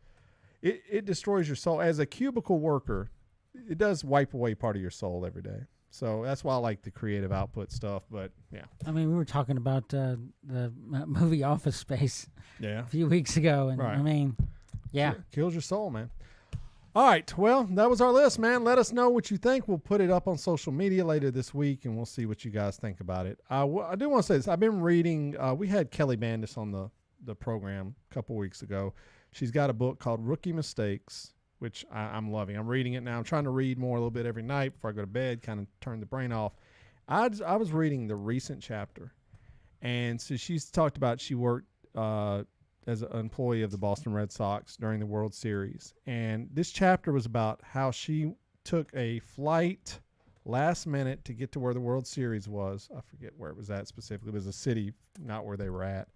it destroys your soul. As a cubicle worker, it does wipe away part of your soul every day. So that's why I like the creative output stuff. But yeah, I mean, we were talking about the movie Office Space a few weeks ago, and I mean, kills your soul, man. All right, well, that was our list, man. Let us know what you think. We'll put it up on social media later this week, and we'll see what you guys think about it. I do want to say this. I've been reading. We had Kelly Bandis on the program a couple weeks ago. She's got a book called Rookie Mistakes, which I'm loving. I'm reading it now. I'm trying to read more a little bit every night before I go to bed, kind of turn the brain off. I was reading the recent chapter, and so she's talked about she worked as an employee of the Boston Red Sox during the World Series. And this chapter was about how she took a flight last minute to get to where the World Series was. I forget where it was at specifically. It was a city, not where they were at.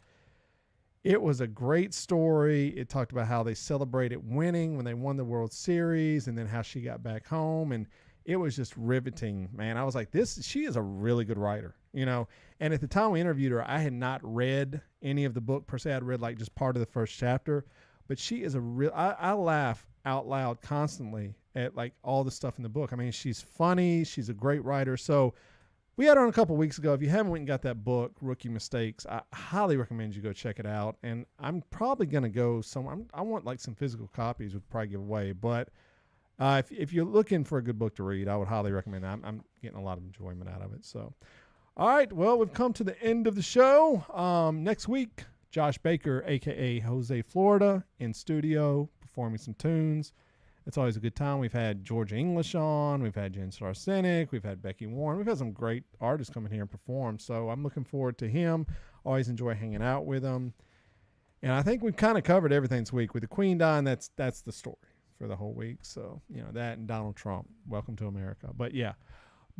It was a great story. It talked about how they celebrated winning when they won the World Series, and then how she got back home. And it was just riveting, man. I was like, she is a really good writer, you know? And at the time we interviewed her, I had not read any of the book per se. I'd read like just part of the first chapter, but she is I laugh out loud constantly at like all the stuff in the book. I mean, she's funny. She's a great writer. So we had her on a couple weeks ago. If you haven't went and got that book, Rookie Mistakes, I highly recommend you go check it out. And I'm probably going to go somewhere. I want like some physical copies we could probably give away, but if you're looking for a good book to read, I would highly recommend it. I'm getting a lot of enjoyment out of it. So, all right, well, we've come to the end of the show. Next week, Josh Baker, a.k.a. Josue Florida, in studio performing some tunes. It's always a good time. We've had Georgia English on. We've had Jen Starsenic. We've had Becky Warren. We've had some great artists come in here and perform. So I'm looking forward to him. Always enjoy hanging out with him. And I think we've kind of covered everything this week. With the Queen dying, that's the story for the whole week. So, you know, that and Donald Trump. Welcome to America. But, yeah.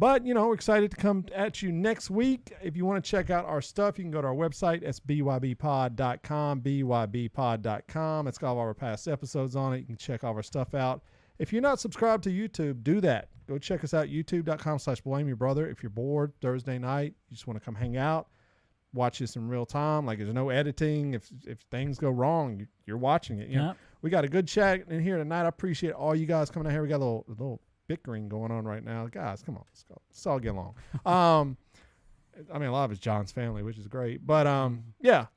But, we're excited to come at you next week. If you want to check out our stuff, you can go to our website. That's bybpod.com, bybpod.com. It's got all our past episodes on it. You can check all of our stuff out. If you're not subscribed to YouTube, do that. Go check us out, youtube.com/blameyourbrother. If you're bored Thursday night, you just want to come hang out, watch this in real time. Like, there's no editing. If things go wrong, you're watching it. We got a good chat in here tonight. I appreciate all you guys coming out here. We got a little bickering going on right now. Guys, come on. Let's all get along. A lot of it's John's family, which is great. But,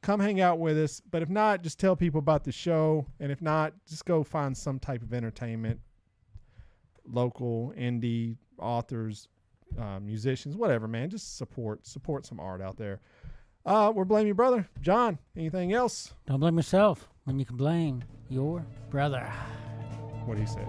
come hang out with us. But if not, just tell people about the show. And if not, just go find some type of entertainment, local, indie, authors, musicians, whatever, man. Just support some art out there. We're Blame Your Brother. John, anything else? Don't blame yourself when you can blame your brother. What he said.